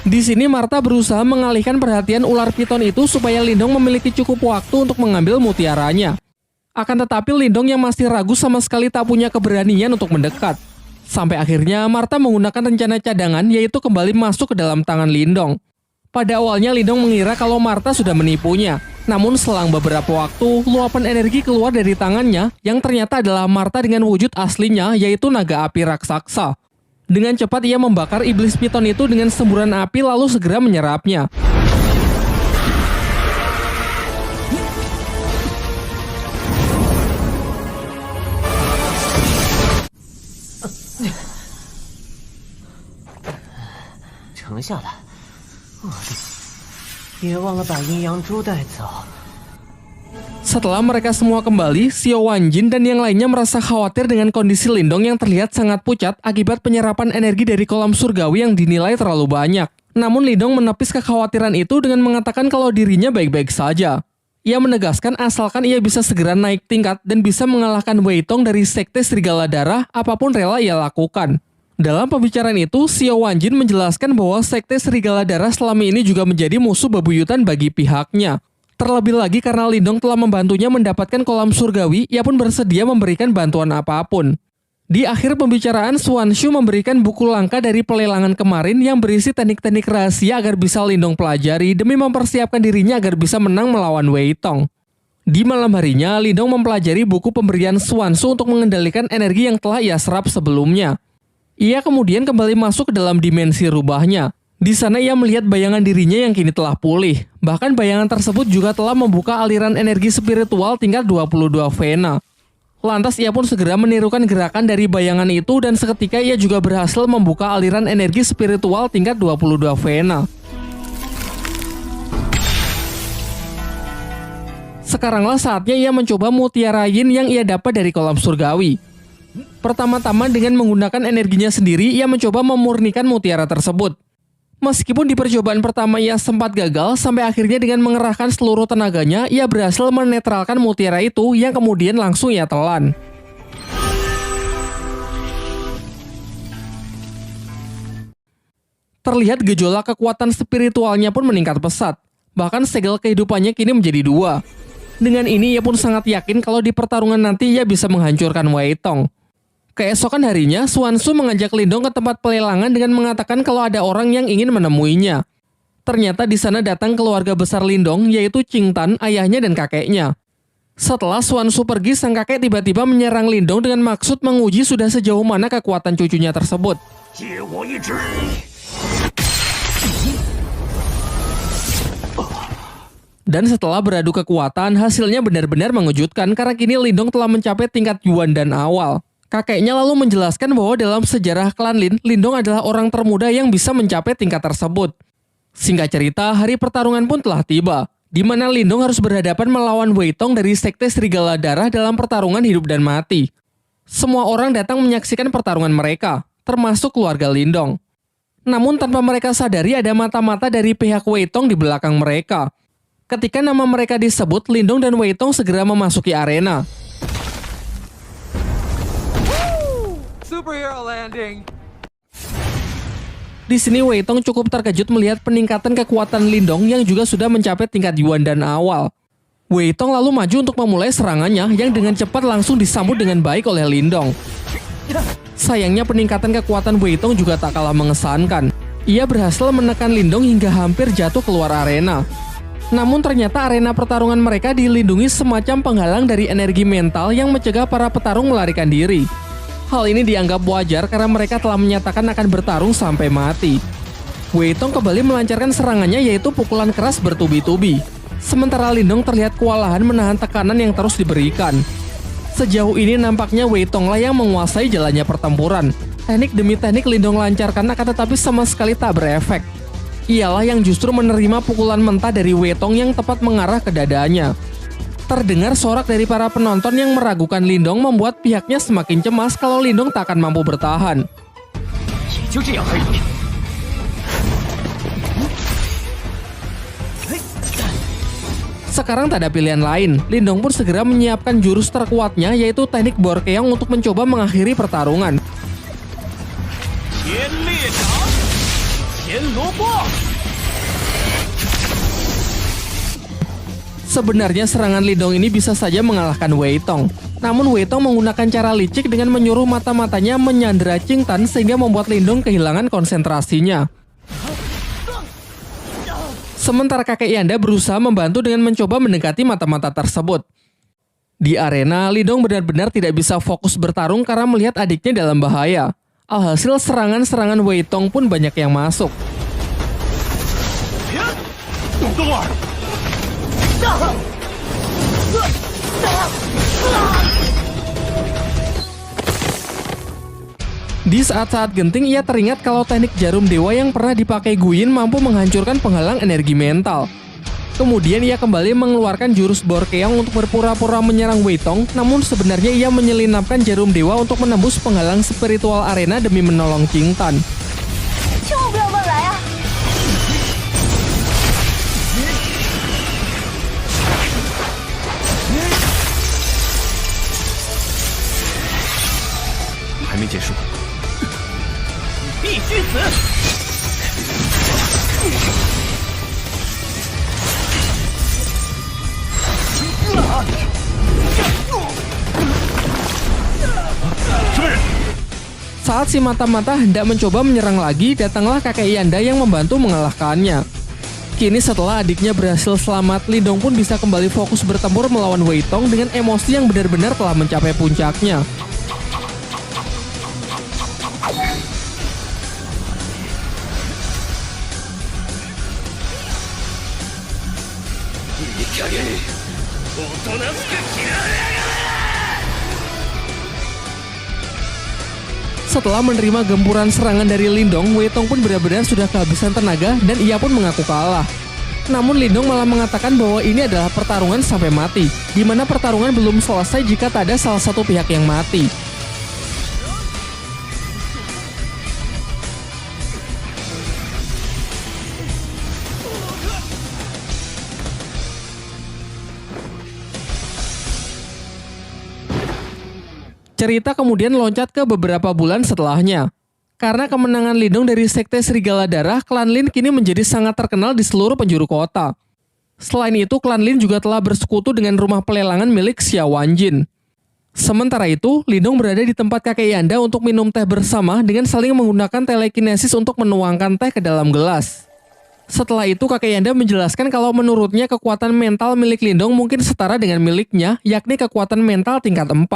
Di sini Martha berusaha mengalihkan perhatian ular piton itu supaya Lindong memiliki cukup waktu untuk mengambil mutiaranya. Akan tetapi Lindong yang masih ragu sama sekali tak punya keberanian untuk mendekat. Sampai akhirnya Martha menggunakan rencana cadangan, yaitu kembali masuk ke dalam tangan Lindong. Pada awalnya Lindong mengira kalau Martha sudah menipunya. Namun selang beberapa waktu, luapan energi keluar dari tangannya yang ternyata adalah Martha dengan wujud aslinya, yaitu naga api raksasa. Dengan cepat ia membakar iblis piton itu dengan semburan api lalu segera menyerapnya. Setelah mereka semua kembali, Xiao Wanjin dan yang lainnya merasa khawatir dengan kondisi Lindong yang terlihat sangat pucat akibat penyerapan energi dari kolam surgawi yang dinilai terlalu banyak. Namun Lindong menepis kekhawatiran itu dengan mengatakan kalau dirinya baik-baik saja. Ia menegaskan asalkan ia bisa segera naik tingkat dan bisa mengalahkan Wei Tong dari Sekte Serigala Darah, apapun rela ia lakukan. Dalam pembicaraan itu, Xiao Wanjin menjelaskan bahwa Sekte Serigala Darah selama ini juga menjadi musuh bebuyutan bagi pihaknya. Terlebih lagi karena Lindong telah membantunya mendapatkan kolam surgawi, ia pun bersedia memberikan bantuan apapun. Di akhir pembicaraan, Suanshu memberikan buku langka dari pelelangan kemarin yang berisi teknik-teknik rahasia agar bisa Lindong pelajari demi mempersiapkan dirinya agar bisa menang melawan Wei Tong. Di malam harinya, Lindong mempelajari buku pemberian Suanshu untuk mengendalikan energi yang telah ia serap sebelumnya. Ia kemudian kembali masuk ke dalam dimensi rubahnya. Di sana ia melihat bayangan dirinya yang kini telah pulih. Bahkan bayangan tersebut juga telah membuka aliran energi spiritual tingkat 22 Vena. Lantas ia pun segera menirukan gerakan dari bayangan itu dan seketika ia juga berhasil membuka aliran energi spiritual tingkat 22 Vena. Sekaranglah saatnya ia mencoba mutiara yin yang ia dapat dari kolam surgawi. Pertama-tama dengan menggunakan energinya sendiri, ia mencoba memurnikan mutiara tersebut. Meskipun di percobaan pertama ia sempat gagal, sampai akhirnya dengan mengerahkan seluruh tenaganya, ia berhasil menetralkan mutiara itu yang kemudian langsung ia telan. Terlihat gejolak kekuatan spiritualnya pun meningkat pesat. Bahkan segel kehidupannya kini menjadi 2. Dengan ini ia pun sangat yakin kalau di pertarungan nanti ia bisa menghancurkan Wei Tong. Keesokan harinya, Suanshu mengajak Lindong ke tempat pelelangan dengan mengatakan kalau ada orang yang ingin menemuinya. Ternyata di sana datang keluarga besar Lindong, yaitu Qing Tan, ayahnya dan kakeknya. Setelah Suanshu pergi, sang kakek tiba-tiba menyerang Lindong dengan maksud menguji sudah sejauh mana kekuatan cucunya tersebut. Dan setelah beradu kekuatan, hasilnya benar-benar mengejutkan karena kini Lindong telah mencapai tingkat Yuan dan awal. Kakeknya lalu menjelaskan bahwa dalam sejarah klan Lin, Lindong adalah orang termuda yang bisa mencapai tingkat tersebut. Singkat cerita, hari pertarungan pun telah tiba, di mana Lindong harus berhadapan melawan Wei Tong dari Sekte Serigala Darah dalam pertarungan hidup dan mati. Semua orang datang menyaksikan pertarungan mereka, termasuk keluarga Lindong. Namun tanpa mereka sadari ada mata-mata dari pihak Wei Tong di belakang mereka. Ketika nama mereka disebut, Lindong dan Wei Tong segera memasuki arena. Superhero landing. Di sini Wei Tong cukup terkejut melihat peningkatan kekuatan Lindong yang juga sudah mencapai tingkat Yuan dan awal. Wei Tong lalu maju untuk memulai serangannya yang dengan cepat langsung disambut dengan baik oleh Lindong. Sayangnya peningkatan kekuatan Wei Tong juga tak kalah mengesankan. Ia berhasil menekan Lindong hingga hampir jatuh keluar arena. Namun ternyata arena pertarungan mereka dilindungi semacam penghalang dari energi mental yang mencegah para petarung melarikan diri. Hal ini dianggap wajar karena mereka telah menyatakan akan bertarung sampai mati. Wei Tong kembali melancarkan serangannya yaitu pukulan keras bertubi-tubi. Sementara Lindong terlihat kewalahan menahan tekanan yang terus diberikan. Sejauh ini nampaknya Wei Tong lah yang menguasai jalannya pertempuran. Teknik demi teknik Lindong lancarkan akan tetapi sama sekali tak berefek. Ialah yang justru menerima pukulan mentah dari Wei Tong yang tepat mengarah ke dadanya. Terdengar sorak dari para penonton yang meragukan Lindong membuat pihaknya semakin cemas kalau Lindong tak akan mampu bertahan. Sekarang tak ada pilihan lain, Lindong pun segera menyiapkan jurus terkuatnya yaitu teknik Borkeong untuk mencoba mengakhiri pertarungan. Sebenarnya serangan Lindong ini bisa saja mengalahkan Wei Tong. Namun Wei Tong menggunakan cara licik dengan menyuruh mata-matanya menyandera Qing Tan sehingga membuat Lindong kehilangan konsentrasinya. Sementara kakek Yanda berusaha membantu dengan mencoba mendekati mata-mata tersebut. Di arena, Lindong benar-benar tidak bisa fokus bertarung karena melihat adiknya dalam bahaya. Alhasil serangan-serangan Wei Tong pun banyak yang masuk. Di saat-saat genting, ia teringat kalau teknik jarum dewa yang pernah dipakai Guyin mampu menghancurkan penghalang energi mental. Kemudian ia kembali mengeluarkan jurus Borkeong untuk berpura-pura menyerang Wei Tong, namun sebenarnya ia menyelinapkan jarum dewa untuk menembus penghalang spiritual arena demi menolong Qing Tan. Saat si mata-mata hendak mencoba menyerang lagi, datanglah kakek Yanda yang membantu mengalahkannya. Kini setelah adiknya berhasil selamat, Lindong pun bisa kembali fokus bertempur melawan Wei Tong dengan emosi yang benar-benar telah mencapai puncaknya. Setelah menerima gempuran serangan dari Lindong, Wei Tong pun benar-benar sudah kehabisan tenaga dan ia pun mengaku kalah. Namun Lindong malah mengatakan bahwa ini adalah pertarungan sampai mati, di mana pertarungan belum selesai jika tak ada salah satu pihak yang mati. Cerita kemudian loncat ke beberapa bulan setelahnya. Karena kemenangan Lindong dari Sekte Serigala Darah, klan Lin kini menjadi sangat terkenal di seluruh penjuru kota. Selain itu, klan Lin juga telah bersekutu dengan rumah pelelangan milik Xia Wanjin. Sementara itu, Lindong berada di tempat kakek Yanda untuk minum teh bersama dengan saling menggunakan telekinesis untuk menuangkan teh ke dalam gelas. Setelah itu, kakek Yanda menjelaskan kalau menurutnya kekuatan mental milik Lindong mungkin setara dengan miliknya, yakni kekuatan mental tingkat 4.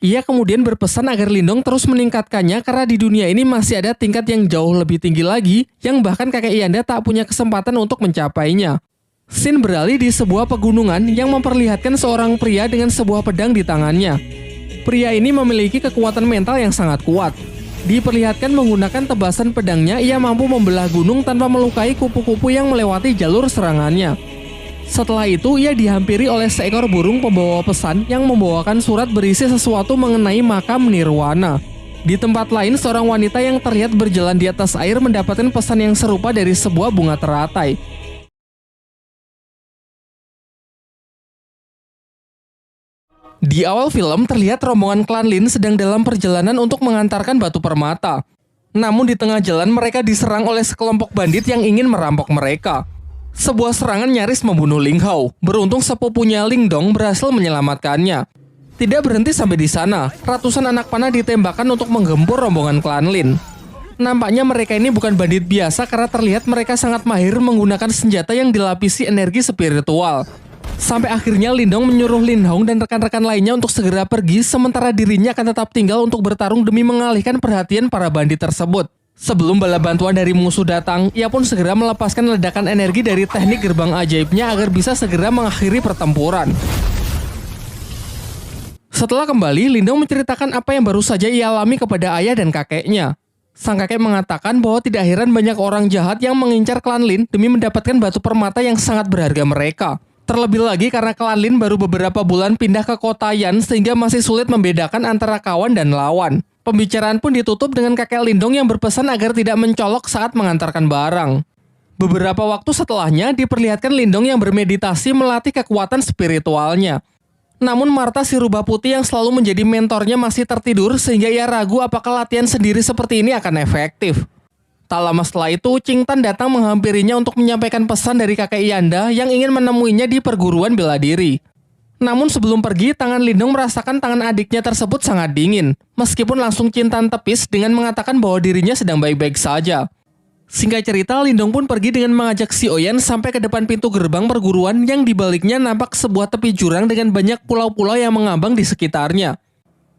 Ia kemudian berpesan agar Lindong terus meningkatkannya karena di dunia ini masih ada tingkat yang jauh lebih tinggi lagi yang bahkan kakek Yanda tak punya kesempatan untuk mencapainya. Scene beralih di sebuah pegunungan yang memperlihatkan seorang pria dengan sebuah pedang di tangannya. Pria ini memiliki kekuatan mental yang sangat kuat. Diperlihatkan menggunakan tebasan pedangnya, ia mampu membelah gunung tanpa melukai kupu-kupu yang melewati jalur serangannya. Setelah itu, ia dihampiri oleh seekor burung pembawa pesan yang membawakan surat berisi sesuatu mengenai makam Nirwana. Di tempat lain, seorang wanita yang terlihat berjalan di atas air mendapatkan pesan yang serupa dari sebuah bunga teratai. Di awal film, terlihat rombongan klan Lin sedang dalam perjalanan untuk mengantarkan batu permata. Namun di tengah jalan, mereka diserang oleh sekelompok bandit yang ingin merampok mereka. Sebuah serangan nyaris membunuh Ling Hao. Beruntung sepupunya Lingdong berhasil menyelamatkannya. Tidak berhenti sampai di sana, ratusan anak panah ditembakkan untuk menggempur rombongan klan Lin. Nampaknya mereka ini bukan bandit biasa karena terlihat mereka sangat mahir menggunakan senjata yang dilapisi energi spiritual. Sampai akhirnya Lindong menyuruh Lin Hong dan rekan-rekan lainnya untuk segera pergi, sementara dirinya akan tetap tinggal untuk bertarung demi mengalihkan perhatian para bandit tersebut. Sebelum bala bantuan dari musuh datang, ia pun segera melepaskan ledakan energi dari teknik gerbang ajaibnya agar bisa segera mengakhiri pertempuran. Setelah kembali, Lindong menceritakan apa yang baru saja ia alami kepada ayah dan kakeknya. Sang kakek mengatakan bahwa tidak heran banyak orang jahat yang mengincar klan Lin demi mendapatkan batu permata yang sangat berharga mereka. Terlebih lagi karena klan Lin baru beberapa bulan pindah ke kota Yan sehingga masih sulit membedakan antara kawan dan lawan. Pembicaraan pun ditutup dengan kakek Lindong yang berpesan agar tidak mencolok saat mengantarkan barang. Beberapa waktu setelahnya diperlihatkan Lindong yang bermeditasi melatih kekuatan spiritualnya. Namun Martha si rubah putih yang selalu menjadi mentornya masih tertidur sehingga ia ragu apakah latihan sendiri seperti ini akan efektif. Tak lama setelah itu, Ching Tan datang menghampirinya untuk menyampaikan pesan dari kakek Yanda yang ingin menemuinya di perguruan bela diri. Namun sebelum pergi, tangan Lindong merasakan tangan adiknya tersebut sangat dingin, meskipun langsung Ching Tan tepis dengan mengatakan bahwa dirinya sedang baik-baik saja. Singkat cerita, Lindong pun pergi dengan mengajak si Oyen sampai ke depan pintu gerbang perguruan yang dibaliknya nampak sebuah tepi jurang dengan banyak pulau-pulau yang mengambang di sekitarnya.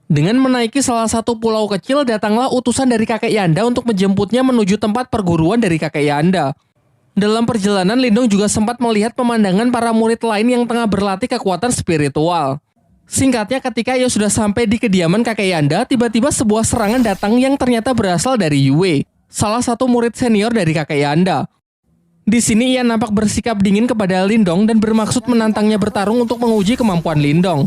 Dengan menaiki salah satu pulau kecil, datanglah utusan dari kakek Yanda untuk menjemputnya menuju tempat perguruan dari kakek Yanda. Dalam perjalanan, Lindong juga sempat melihat pemandangan para murid lain yang tengah berlatih kekuatan spiritual. Singkatnya, ketika ia sudah sampai di kediaman kakek Yanda, tiba-tiba sebuah serangan datang yang ternyata berasal dari Yue, salah satu murid senior dari kakek Yanda. Di sini ia nampak bersikap dingin kepada Lindong dan bermaksud menantangnya bertarung untuk menguji kemampuan Lindong.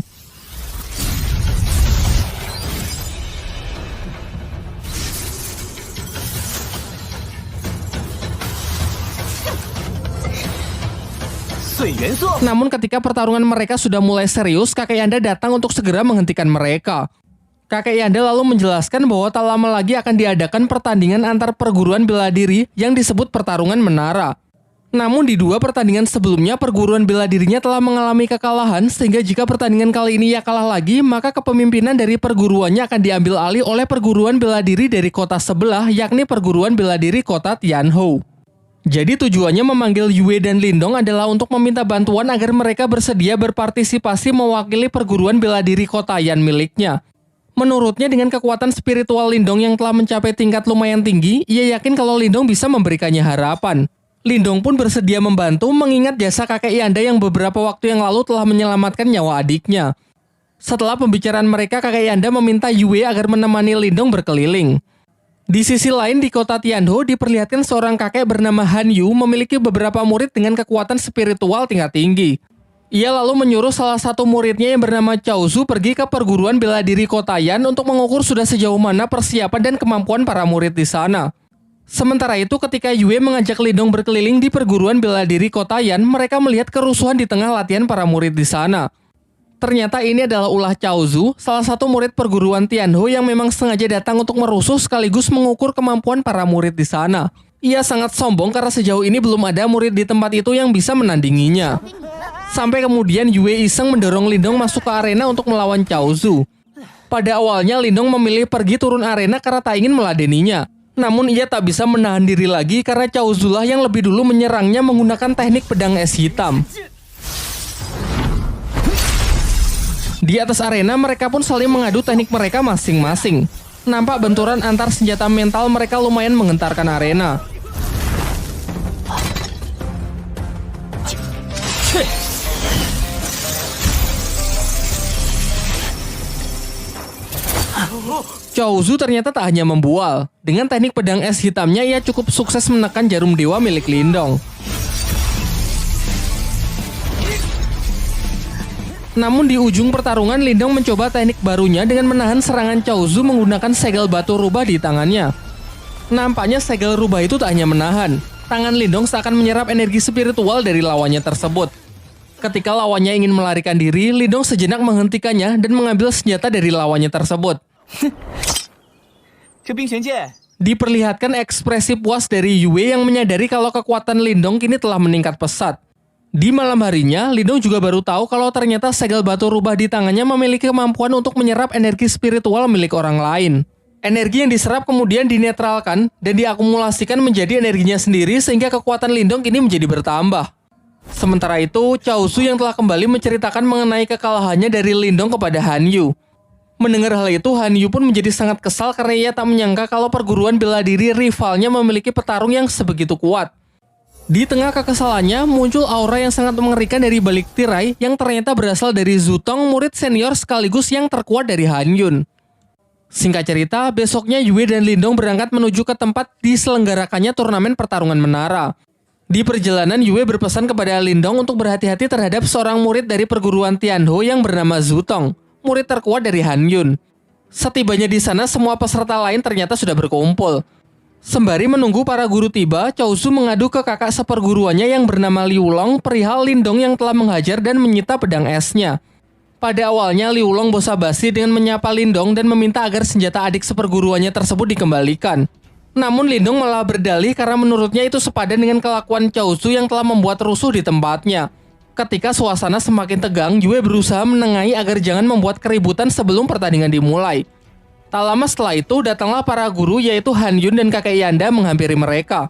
Namun ketika pertarungan mereka sudah mulai serius, kakek Yanda datang untuk segera menghentikan mereka. Kakek Yanda lalu menjelaskan bahwa tak lama lagi akan diadakan pertandingan antar perguruan bela diri yang disebut pertarungan menara. Namun di dua pertandingan sebelumnya perguruan bela dirinya telah mengalami kekalahan sehingga jika pertandingan kali ini ia kalah lagi, maka kepemimpinan dari perguruannya akan diambil alih oleh perguruan bela diri dari kota sebelah, yakni perguruan bela diri kota Tianhou. Jadi tujuannya memanggil Yue dan Lindong adalah untuk meminta bantuan agar mereka bersedia berpartisipasi mewakili perguruan bela diri kota Yan miliknya. Menurutnya dengan kekuatan spiritual Lindong yang telah mencapai tingkat lumayan tinggi, ia yakin kalau Lindong bisa memberikannya harapan. Lindong pun bersedia membantu mengingat jasa kakek Yanda yang beberapa waktu yang lalu telah menyelamatkan nyawa adiknya. Setelah pembicaraan mereka, kakek Yanda meminta Yue agar menemani Lindong berkeliling. Di sisi lain di kota Tianhou diperlihatkan seorang kakek bernama Han Yu memiliki beberapa murid dengan kekuatan spiritual tingkat tinggi. Ia lalu menyuruh salah satu muridnya yang bernama Cao Zu pergi ke perguruan bela diri kota Yan untuk mengukur sudah sejauh mana persiapan dan kemampuan para murid di sana. Sementara itu ketika Yue mengajak Lindong berkeliling di perguruan bela diri kota Yan, mereka melihat kerusuhan di tengah latihan para murid di sana. Ternyata ini adalah ulah Cao Zu, salah satu murid perguruan Tianhou yang memang sengaja datang untuk merusuh sekaligus mengukur kemampuan para murid di sana. Ia sangat sombong karena sejauh ini belum ada murid di tempat itu yang bisa menandinginya. Sampai kemudian Yue iseng mendorong Lindong masuk ke arena untuk melawan Cao Zu. Pada awalnya Lindong memilih pergi turun arena karena tak ingin meladeninya. Namun ia tak bisa menahan diri lagi karena Cao Zu lah yang lebih dulu menyerangnya menggunakan teknik pedang es hitam. Di atas arena mereka pun saling mengadu teknik mereka masing-masing. Nampak benturan antar senjata mental mereka lumayan menggentarkan arena. Cao Zu ternyata tak hanya membual. Dengan teknik pedang es hitamnya ia cukup sukses menekan jarum dewa milik Lindong. Namun di ujung pertarungan Lindong mencoba teknik barunya dengan menahan serangan Cao Zu menggunakan segel batu rubah di tangannya. Nampaknya segel rubah itu tak hanya menahan. Tangan Lindong seakan menyerap energi spiritual dari lawannya tersebut. Ketika lawannya ingin melarikan diri, Lindong sejenak menghentikannya dan mengambil senjata dari lawannya tersebut. Diperlihatkan ekspresi puas dari Yue yang menyadari kalau kekuatan Lindong kini telah meningkat pesat. Di malam harinya, Lindong juga baru tahu kalau ternyata segel batu rubah di tangannya memiliki kemampuan untuk menyerap energi spiritual milik orang lain. Energi yang diserap kemudian dinetralkan dan diakumulasikan menjadi energinya sendiri sehingga kekuatan Lindong kini menjadi bertambah. Sementara itu, Cao Zu yang telah kembali menceritakan mengenai kekalahannya dari Lindong kepada Han Yu. Mendengar hal itu, Han Yu pun menjadi sangat kesal karena ia tak menyangka kalau perguruan bela diri rivalnya memiliki petarung yang sebegitu kuat. Di tengah kekesalannya, muncul aura yang sangat mengerikan dari balik tirai yang ternyata berasal dari Zutong, murid senior sekaligus yang terkuat dari Han Yun. Singkat cerita, besoknya Yue dan Lindong berangkat menuju ke tempat diselenggarakannya turnamen pertarungan menara. Di perjalanan, Yue berpesan kepada Lindong untuk berhati-hati terhadap seorang murid dari perguruan Tianho yang bernama Zutong, murid terkuat dari Han Yun. Setibanya di sana, semua peserta lain ternyata sudah berkumpul. Sembari menunggu para guru tiba, Chaozu mengadu ke kakak seperguruannya yang bernama Liu Long perihal Lindong yang telah menghajar dan menyita pedang esnya. Pada awalnya, Liu Long basa-basi dengan menyapa Lindong dan meminta agar senjata adik seperguruannya tersebut dikembalikan. Namun Lindong malah berdalih karena menurutnya itu sepadan dengan kelakuan Chaozu yang telah membuat rusuh di tempatnya. Ketika suasana semakin tegang, Yue berusaha menengahi agar jangan membuat keributan sebelum pertandingan dimulai. Tak lama setelah itu, datanglah para guru yaitu Han Yun dan kakek Yanda menghampiri mereka.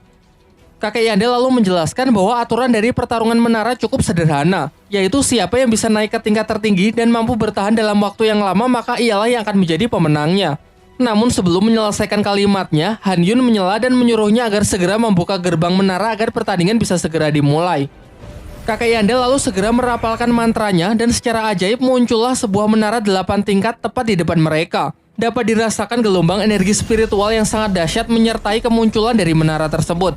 Kakek Yanda lalu menjelaskan bahwa aturan dari pertarungan menara cukup sederhana, yaitu siapa yang bisa naik ke tingkat tertinggi dan mampu bertahan dalam waktu yang lama maka ialah yang akan menjadi pemenangnya. Namun sebelum menyelesaikan kalimatnya, Han Yun menyela dan menyuruhnya agar segera membuka gerbang menara agar pertandingan bisa segera dimulai. Kakek Yanda lalu segera merapalkan mantranya dan secara ajaib muncullah sebuah menara 8 tingkat tepat di depan mereka. Dapat dirasakan gelombang energi spiritual yang sangat dahsyat menyertai kemunculan dari menara tersebut.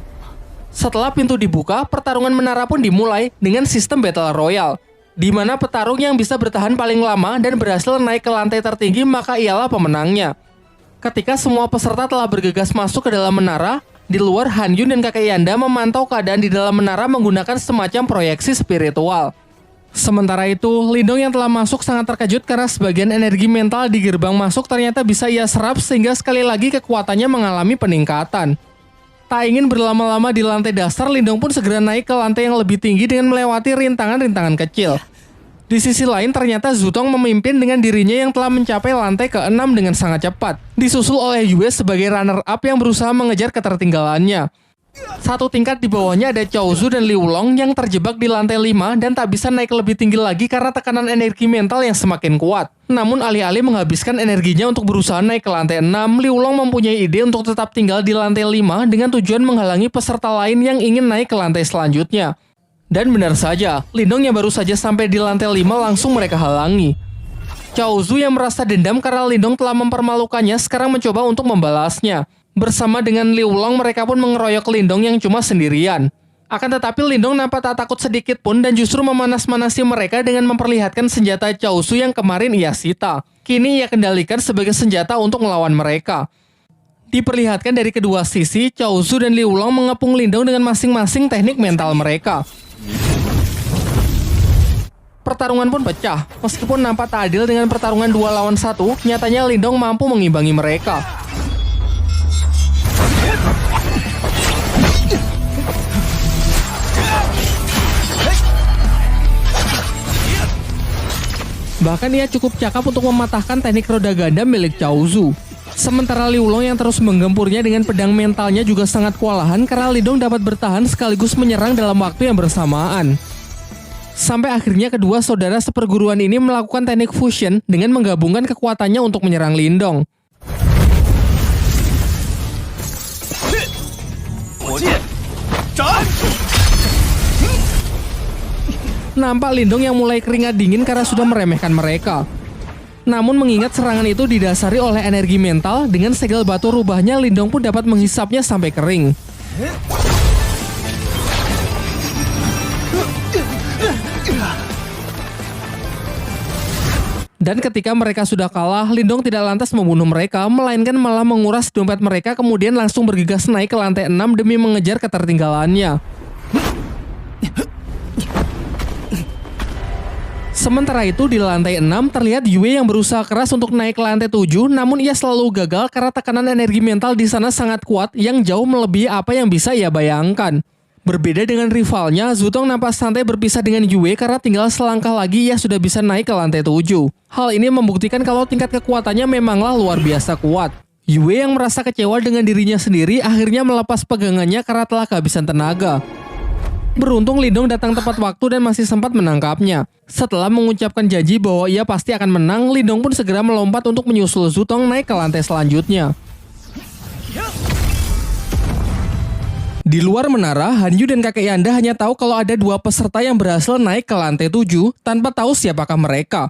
Setelah pintu dibuka, pertarungan menara pun dimulai dengan sistem Battle Royale, di mana petarung yang bisa bertahan paling lama dan berhasil naik ke lantai tertinggi maka ialah pemenangnya. Ketika semua peserta telah bergegas masuk ke dalam menara, di luar Han Yun dan kakek Yanda memantau keadaan di dalam menara menggunakan semacam proyeksi spiritual. Sementara itu, Lindong yang telah masuk sangat terkejut karena sebagian energi mental di gerbang masuk ternyata bisa ia serap sehingga sekali lagi kekuatannya mengalami peningkatan. Tak ingin berlama-lama di lantai dasar, Lindong pun segera naik ke lantai yang lebih tinggi dengan melewati rintangan-rintangan kecil. Di sisi lain, ternyata Zutong memimpin dengan dirinya yang telah mencapai lantai ke-6 dengan sangat cepat, disusul oleh Yue sebagai runner-up yang berusaha mengejar ketertinggalannya. Satu tingkat di bawahnya ada Chaozu dan Liu Long yang terjebak di lantai 5 dan tak bisa naik lebih tinggi lagi karena tekanan energi mental yang semakin kuat. Namun alih-alih menghabiskan energinya untuk berusaha naik ke lantai 6, Liu Long mempunyai ide untuk tetap tinggal di lantai 5 dengan tujuan menghalangi peserta lain yang ingin naik ke lantai selanjutnya. Dan benar saja, Lindong yang baru saja sampai di lantai 5 langsung mereka halangi. Chaozu yang merasa dendam karena Lindong telah mempermalukannya sekarang mencoba untuk membalasnya. Bersama dengan Liu Long, mereka pun mengeroyok Lindong yang cuma sendirian. Akan tetapi Lindong nampak tak takut sedikit pun dan justru memanas-manasi mereka dengan memperlihatkan senjata Chaozu yang kemarin ia sita. Kini ia kendalikan sebagai senjata untuk melawan mereka. Diperlihatkan dari kedua sisi, Chaozu dan Liu Long mengepung Lindong dengan masing-masing teknik mental mereka. Pertarungan pun pecah. Meskipun nampak tak adil dengan pertarungan 2 lawan 1, nyatanya Lindong mampu mengimbangi mereka. Bahkan ia cukup cakap untuk mematahkan teknik roda ganda milik Chaozu. Sementara Liu Long yang terus menggempurnya dengan pedang mentalnya juga sangat kewalahan karena Lindong dapat bertahan sekaligus menyerang dalam waktu yang bersamaan. Sampai akhirnya kedua saudara seperguruan ini melakukan teknik fusion dengan menggabungkan kekuatannya untuk menyerang Lindong. Nampak Lindong yang mulai keringat dingin karena sudah meremehkan mereka. Namun mengingat serangan itu didasari oleh energi mental, dengan segel batu rubahnya Lindong pun dapat menghisapnya sampai kering. Dan ketika mereka sudah kalah, Lindong tidak lantas membunuh mereka, melainkan malah menguras dompet mereka kemudian langsung bergegas naik ke lantai 6 demi mengejar ketertinggalannya. Sementara itu di lantai 6 terlihat Yue yang berusaha keras untuk naik ke lantai 7, namun ia selalu gagal karena tekanan energi mental di sana sangat kuat yang jauh melebihi apa yang bisa ia bayangkan. Berbeda dengan rivalnya, Zutong nampak santai berpisah dengan Yue karena tinggal selangkah lagi ia sudah bisa naik ke lantai 7. Hal ini membuktikan kalau tingkat kekuatannya memanglah luar biasa kuat. Yue yang merasa kecewa dengan dirinya sendiri akhirnya melepas pegangannya karena telah kehabisan tenaga. Beruntung Lindong datang tepat waktu dan masih sempat menangkapnya. Setelah mengucapkan janji bahwa ia pasti akan menang, Lindong pun segera melompat untuk menyusul Zutong naik ke lantai selanjutnya. Di luar menara, Hanyu dan kakek Yanda hanya tahu kalau ada dua peserta yang berhasil naik ke lantai 7 tanpa tahu siapakah mereka.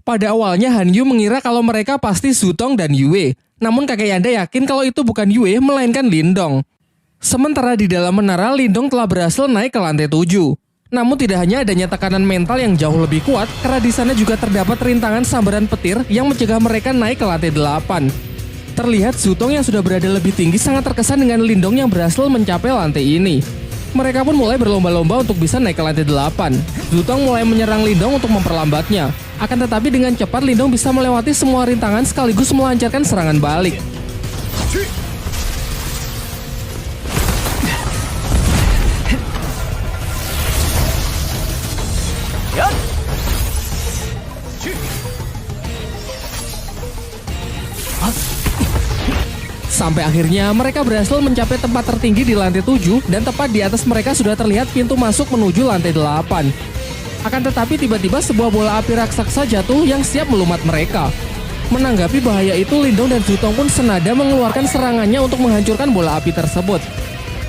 Pada awalnya Hanyu mengira kalau mereka pasti Zutong dan Yue, namun kakek Yanda yakin kalau itu bukan Yue melainkan Lindong. Sementara di dalam menara, Lindong telah berhasil naik ke lantai 7. Namun tidak hanya adanya tekanan mental yang jauh lebih kuat, karena di sana juga terdapat rintangan sambaran petir yang mencegah mereka naik ke lantai 8. Terlihat Zutong yang sudah berada lebih tinggi sangat terkesan dengan Lindong yang berhasil mencapai lantai ini. Mereka pun mulai berlomba-lomba untuk bisa naik ke lantai 8. Zutong mulai menyerang Lindong untuk memperlambatnya. Akan tetapi dengan cepat Lindong bisa melewati semua rintangan sekaligus melancarkan serangan balik. Sampai akhirnya mereka berhasil mencapai tempat tertinggi di lantai 7 dan tepat di atas mereka sudah terlihat pintu masuk menuju lantai 8. Akan tetapi tiba-tiba sebuah bola api raksasa jatuh yang siap melumat mereka. Menanggapi bahaya itu, Lindong dan Zutong pun senada mengeluarkan serangannya untuk menghancurkan bola api tersebut.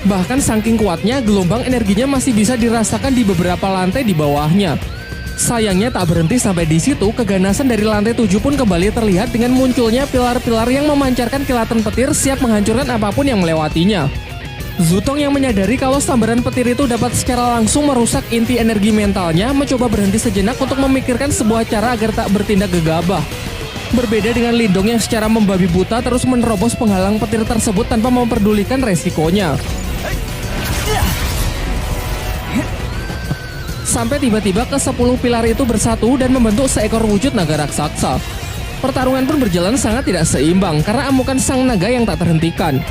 Bahkan saking kuatnya, gelombang energinya masih bisa dirasakan di beberapa lantai di bawahnya. Sayangnya tak berhenti sampai di situ, keganasan dari lantai 7 pun kembali terlihat dengan munculnya pilar-pilar yang memancarkan kilatan petir siap menghancurkan apapun yang melewatinya. Zutong yang menyadari kalau sambaran petir itu dapat secara langsung merusak inti energi mentalnya, mencoba berhenti sejenak untuk memikirkan sebuah cara agar tak bertindak gegabah. Berbeda dengan Lindong yang secara membabi buta terus menerobos penghalang petir tersebut tanpa memperdulikan resikonya. Sampai tiba-tiba ke-10 pilar itu bersatu dan membentuk seekor wujud naga raksasa. Pertarungan pun berjalan sangat tidak seimbang karena amukan sang naga yang tak terhentikan.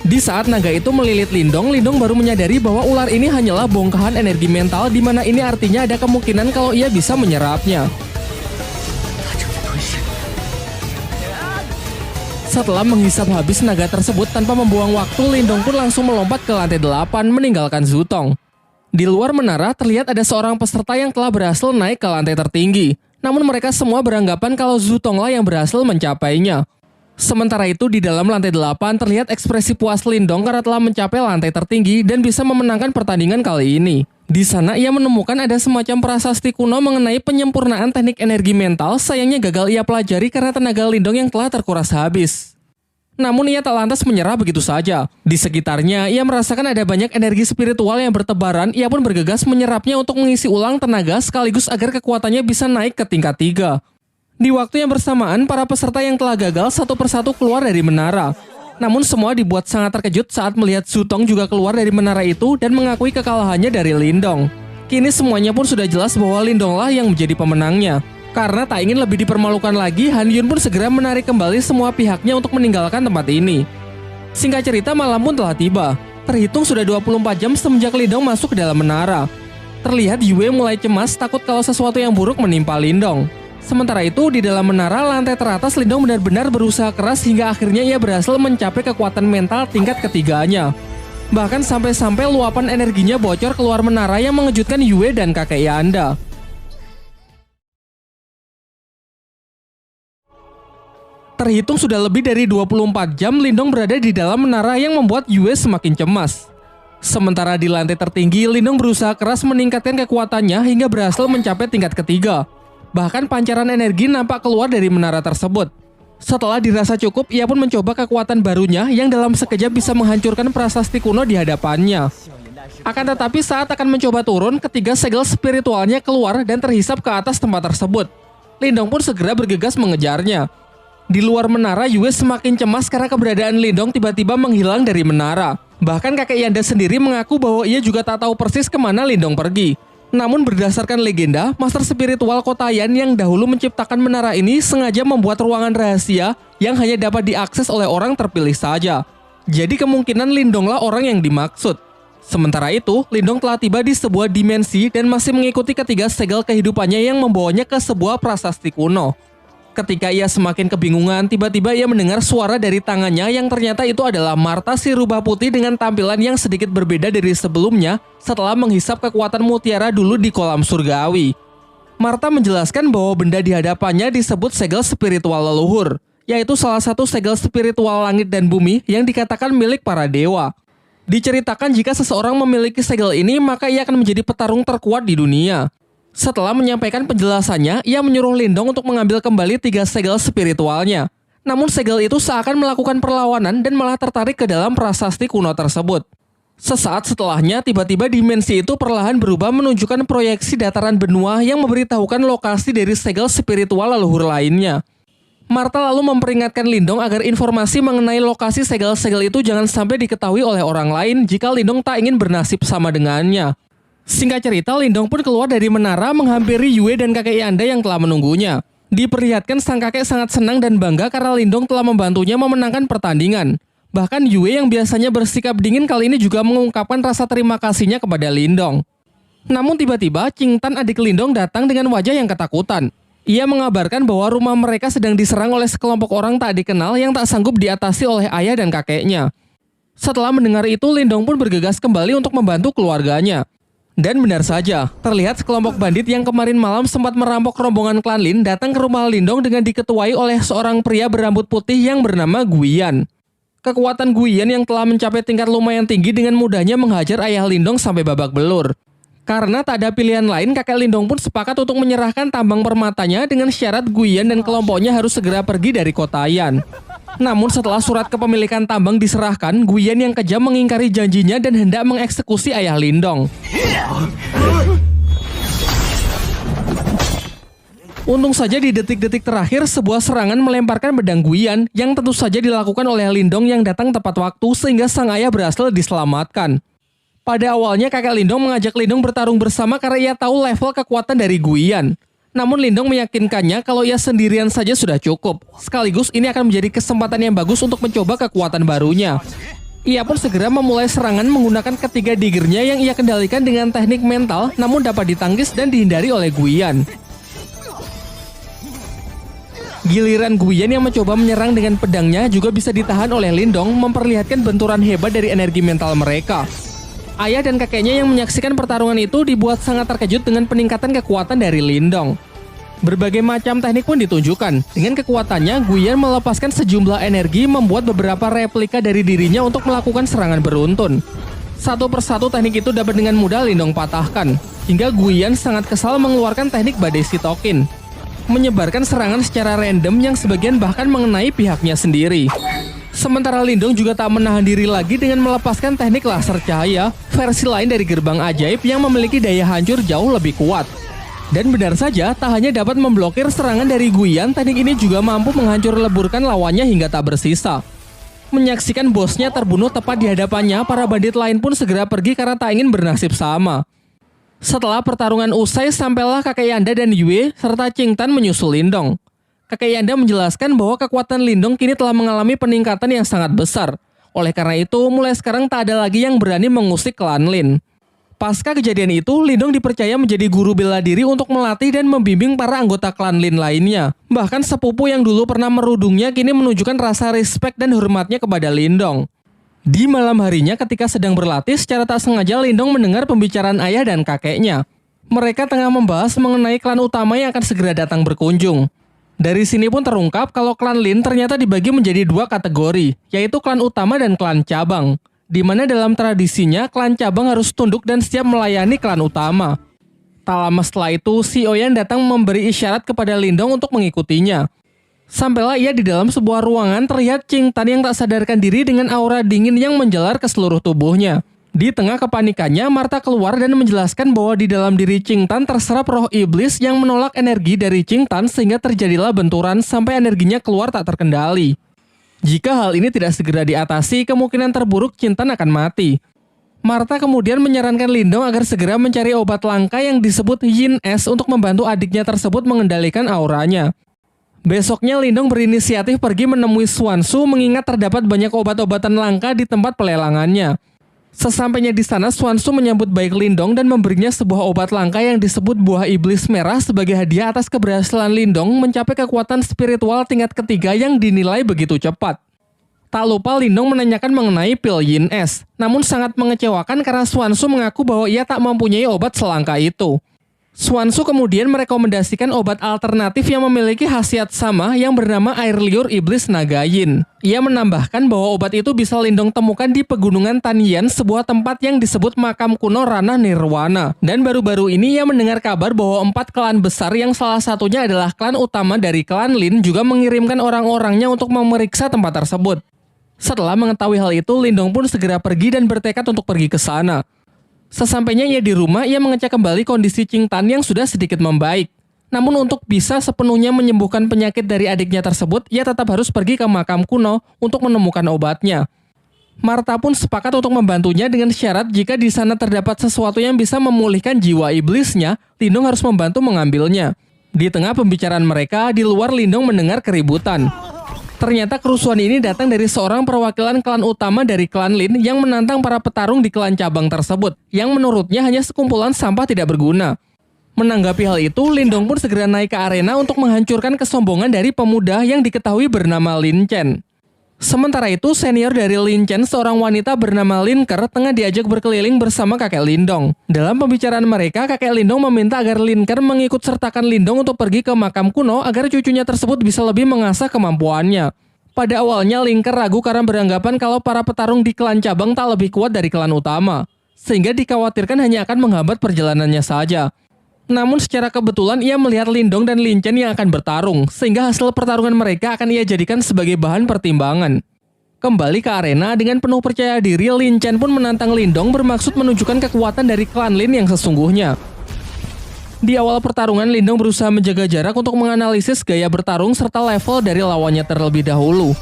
Di saat naga itu melilit Lindong, Lindong baru menyadari bahwa ular ini hanyalah bongkahan energi mental, di mana ini artinya ada kemungkinan kalau ia bisa menyerapnya. Setelah menghisap habis naga tersebut tanpa membuang waktu, Lindong pun langsung melompat ke lantai 8 meninggalkan Zutong. Di luar menara terlihat ada seorang peserta yang telah berhasil naik ke lantai tertinggi. Namun mereka semua beranggapan kalau Zutonglah yang berhasil mencapainya. Sementara itu di dalam lantai 8 terlihat ekspresi puas Lindong karena telah mencapai lantai tertinggi dan bisa memenangkan pertandingan kali ini. Di sana ia menemukan ada semacam prasasti kuno mengenai penyempurnaan teknik energi mental, sayangnya gagal ia pelajari karena tenaga Lindong yang telah terkuras habis. Namun ia tak lantas menyerah begitu saja. Di sekitarnya ia merasakan ada banyak energi spiritual yang bertebaran, ia pun bergegas menyerapnya untuk mengisi ulang tenaga sekaligus agar kekuatannya bisa naik ke tingkat 3. Di waktu yang bersamaan, para peserta yang telah gagal satu persatu keluar dari menara. Namun semua dibuat sangat terkejut saat melihat Zutong juga keluar dari menara itu dan mengakui kekalahannya dari Lindong. Kini semuanya pun sudah jelas bahwa Lindonglah yang menjadi pemenangnya. Karena tak ingin lebih dipermalukan lagi, Han Yun pun segera menarik kembali semua pihaknya untuk meninggalkan tempat ini. Singkat cerita, malam pun telah tiba. Terhitung sudah 24 jam semenjak Lindong masuk ke dalam menara. Terlihat Yue mulai cemas takut kalau sesuatu yang buruk menimpa Lindong. Sementara itu, di dalam menara lantai teratas, Lindong benar-benar berusaha keras hingga akhirnya ia berhasil mencapai kekuatan mental tingkat ketiganya. Bahkan sampai-sampai luapan energinya bocor keluar menara yang mengejutkan Yue dan kakek Yanda. Terhitung sudah lebih dari 24 jam Lindong berada di dalam menara yang membuat Yue semakin cemas. Sementara di lantai tertinggi, Lindong berusaha keras meningkatkan kekuatannya hingga berhasil mencapai tingkat ketiga. Bahkan pancaran energi nampak keluar dari menara tersebut. Setelah dirasa cukup, ia pun mencoba kekuatan barunya yang dalam sekejap bisa menghancurkan prasasti kuno di hadapannya. Akan tetapi saat akan mencoba turun, ketiga segel spiritualnya keluar dan terhisap ke atas tempat tersebut. Lindong pun segera bergegas mengejarnya. Di luar menara, Yue semakin cemas karena keberadaan Lindong tiba-tiba menghilang dari menara. Bahkan kakek Yanda sendiri mengaku bahwa ia juga tak tahu persis kemana Lindong pergi. Namun berdasarkan legenda, master spiritual Kotayan yang dahulu menciptakan menara ini sengaja membuat ruangan rahasia yang hanya dapat diakses oleh orang terpilih saja. Jadi kemungkinan Lindonglah orang yang dimaksud. Sementara itu, Lindong telah tiba di sebuah dimensi dan masih mengikuti ketiga segel kehidupannya yang membawanya ke sebuah prasasti kuno. Ketika ia semakin kebingungan, tiba-tiba ia mendengar suara dari tangannya yang ternyata itu adalah Marta si rubah putih dengan tampilan yang sedikit berbeda dari sebelumnya setelah menghisap kekuatan mutiara dulu di kolam surgawi. Martha menjelaskan bahwa benda di hadapannya disebut segel spiritual leluhur, yaitu salah satu segel spiritual langit dan bumi yang dikatakan milik para dewa. Diceritakan jika seseorang memiliki segel ini, maka ia akan menjadi petarung terkuat di dunia. Setelah menyampaikan penjelasannya, ia menyuruh Lindong untuk mengambil kembali 3 segel spiritualnya. Namun segel itu seakan melakukan perlawanan dan malah tertarik ke dalam prasasti kuno tersebut. Sesaat setelahnya, tiba-tiba dimensi itu perlahan berubah menunjukkan proyeksi dataran benua yang memberitahukan lokasi dari segel spiritual leluhur lainnya. Martha lalu memperingatkan Lindong agar informasi mengenai lokasi segel-segel itu jangan sampai diketahui oleh orang lain jika Lindong tak ingin bernasib sama dengannya. Singkat cerita, Lindong pun keluar dari menara menghampiri Yue dan kakek Yanda yang telah menunggunya. Diperlihatkan sang kakek sangat senang dan bangga karena Lindong telah membantunya memenangkan pertandingan. Bahkan Yue yang biasanya bersikap dingin kali ini juga mengungkapkan rasa terima kasihnya kepada Lindong. Namun tiba-tiba Qing Tan adik Lindong datang dengan wajah yang ketakutan. Ia mengabarkan bahwa rumah mereka sedang diserang oleh sekelompok orang tak dikenal yang tak sanggup diatasi oleh ayah dan kakeknya. Setelah mendengar itu, Lindong pun bergegas kembali untuk membantu keluarganya. Dan benar saja, terlihat sekelompok bandit yang kemarin malam sempat merampok rombongan klan Lin datang ke rumah Lindong dengan diketuai oleh seorang pria berambut putih yang bernama Guiyan. Kekuatan Guiyan yang telah mencapai tingkat lumayan tinggi dengan mudahnya menghajar ayah Lindong sampai babak belur. Karena tak ada pilihan lain, kakek Lindong pun sepakat untuk menyerahkan tambang permatanya dengan syarat Guiyan dan kelompoknya harus segera pergi dari kota Yan. Namun setelah surat kepemilikan tambang diserahkan, Guiyan yang kejam mengingkari janjinya dan hendak mengeksekusi ayah Lindong. Untung saja di detik-detik terakhir sebuah serangan melemparkan pedang Guiyan yang tentu saja dilakukan oleh Lindong yang datang tepat waktu sehingga sang ayah berhasil diselamatkan. Pada awalnya kakek Lindong mengajak Lindong bertarung bersama karena ia tahu level kekuatan dari Guiyan. Namun Lindong meyakinkannya kalau ia sendirian saja sudah cukup. Sekaligus ini akan menjadi kesempatan yang bagus untuk mencoba kekuatan barunya. Ia pun segera memulai serangan menggunakan ketiga diggernya yang ia kendalikan dengan teknik mental namun dapat ditangkis dan dihindari oleh Guiyan. Giliran Guiyan yang mencoba menyerang dengan pedangnya juga bisa ditahan oleh Lindong, memperlihatkan benturan hebat dari energi mental mereka. Ayah dan kakeknya yang menyaksikan pertarungan itu dibuat sangat terkejut dengan peningkatan kekuatan dari Lindong. Berbagai macam teknik pun ditunjukkan. Dengan kekuatannya, Guiyan melepaskan sejumlah energi membuat beberapa replika dari dirinya untuk melakukan serangan beruntun. Satu persatu teknik itu dapat dengan mudah Lindong patahkan, hingga Guiyan sangat kesal mengeluarkan teknik badai sitokin, menyebarkan serangan secara random yang sebagian bahkan mengenai pihaknya sendiri. Sementara Lindong juga tak menahan diri lagi dengan melepaskan teknik laser cahaya, versi lain dari gerbang ajaib yang memiliki daya hancur jauh lebih kuat. Dan benar saja, tak hanya dapat memblokir serangan dari Guiyan, teknik ini juga mampu menghancur leburkan lawannya hingga tak bersisa. Menyaksikan bosnya terbunuh tepat di hadapannya, para bandit lain pun segera pergi karena tak ingin bernasib sama. Setelah pertarungan usai, sampailah kakek Yanda dan Yue serta Qing Tan menyusul Lindong. Kakek Yanda menjelaskan bahwa kekuatan Lindong kini telah mengalami peningkatan yang sangat besar. Oleh karena itu, mulai sekarang tak ada lagi yang berani mengusik klan Lin. Pasca kejadian itu, Lindong dipercaya menjadi guru bela diri untuk melatih dan membimbing para anggota klan Lin lainnya. Bahkan sepupu yang dulu pernah merudungnya kini menunjukkan rasa respek dan hormatnya kepada Lindong. Di malam harinya ketika sedang berlatih, secara tak sengaja Lindong mendengar pembicaraan ayah dan kakeknya. Mereka tengah membahas mengenai klan utama yang akan segera datang berkunjung. Dari sini pun terungkap kalau klan Lin ternyata dibagi menjadi 2 kategori, yaitu klan utama dan klan cabang. Di mana dalam tradisinya, klan cabang harus tunduk dan siap melayani klan utama. Tak lama setelah itu, si Oyan datang memberi isyarat kepada Lindong untuk mengikutinya. Sampailah ia di dalam sebuah ruangan, terlihat Qing Tan yang tak sadarkan diri dengan aura dingin yang menjalar ke seluruh tubuhnya. Di tengah kepanikannya, Martha keluar dan menjelaskan bahwa di dalam diri Qing Tan terserap roh iblis yang menolak energi dari Qing Tan sehingga terjadilah benturan sampai energinya keluar tak terkendali. Jika hal ini tidak segera diatasi, kemungkinan terburuk Qing Tan akan mati. Martha kemudian menyarankan Lindong agar segera mencari obat langka yang disebut Yin Es untuk membantu adiknya tersebut mengendalikan auranya. Besoknya Lindong berinisiatif pergi menemui Xuanzu mengingat terdapat banyak obat-obatan langka di tempat pelelangannya. Sesampainya di sana, Xuanzu menyambut baik Lindong dan memberinya sebuah obat langka yang disebut buah iblis merah sebagai hadiah atas keberhasilan Lindong mencapai kekuatan spiritual tingkat ketiga yang dinilai begitu cepat. Tak lupa Lindong menanyakan mengenai pil Yin Es, namun sangat mengecewakan karena Xuanzu mengaku bahwa ia tak mempunyai obat selangka itu. Xuanzu kemudian merekomendasikan obat alternatif yang memiliki khasiat sama yang bernama air liur iblis naga yin. Ia menambahkan bahwa obat itu bisa Lindong temukan di pegunungan Tanyan, sebuah tempat yang disebut makam kuno Ranah Nirwana. Dan baru-baru ini ia mendengar kabar bahwa 4 klan besar yang salah satunya adalah klan utama dari klan Lin juga mengirimkan orang-orangnya untuk memeriksa tempat tersebut. Setelah mengetahui hal itu, Lindong pun segera pergi dan bertekad untuk pergi ke sana. Sesampainya ia di rumah, ia mengecek kembali kondisi Qing Tan yang sudah sedikit membaik. Namun untuk bisa sepenuhnya menyembuhkan penyakit dari adiknya tersebut, ia tetap harus pergi ke makam kuno untuk menemukan obatnya. Martha pun sepakat untuk membantunya dengan syarat jika di sana terdapat sesuatu yang bisa memulihkan jiwa iblisnya, Lindong harus membantu mengambilnya. Di tengah pembicaraan mereka, di luar Lindong mendengar keributan. Ternyata kerusuhan ini datang dari seorang perwakilan klan utama dari klan Lin yang menantang para petarung di klan cabang tersebut, yang menurutnya hanya sekumpulan sampah tidak berguna. Menanggapi hal itu, Lindong pun segera naik ke arena untuk menghancurkan kesombongan dari pemuda yang diketahui bernama Lin Chen. Sementara itu, senior dari Lin Chen, seorang wanita bernama Lin Ker, tengah diajak berkeliling bersama kakek Lindong. Dalam pembicaraan mereka, kakek Lindong meminta agar Lin Ker mengikut sertakan Lindong untuk pergi ke makam kuno agar cucunya tersebut bisa lebih mengasah kemampuannya. Pada awalnya, Lin Ker ragu karena beranggapan kalau para petarung di klan cabang tak lebih kuat dari klan utama, sehingga dikhawatirkan hanya akan menghambat perjalanannya saja. Namun secara kebetulan ia melihat Lindong dan Lin Chen yang akan bertarung, sehingga hasil pertarungan mereka akan ia jadikan sebagai bahan pertimbangan. Kembali ke arena dengan penuh percaya diri, Lin Chen pun menantang Lindong bermaksud menunjukkan kekuatan dari klan Lin yang sesungguhnya. Di awal pertarungan, Lindong berusaha menjaga jarak untuk menganalisis gaya bertarung serta level dari lawannya terlebih dahulu.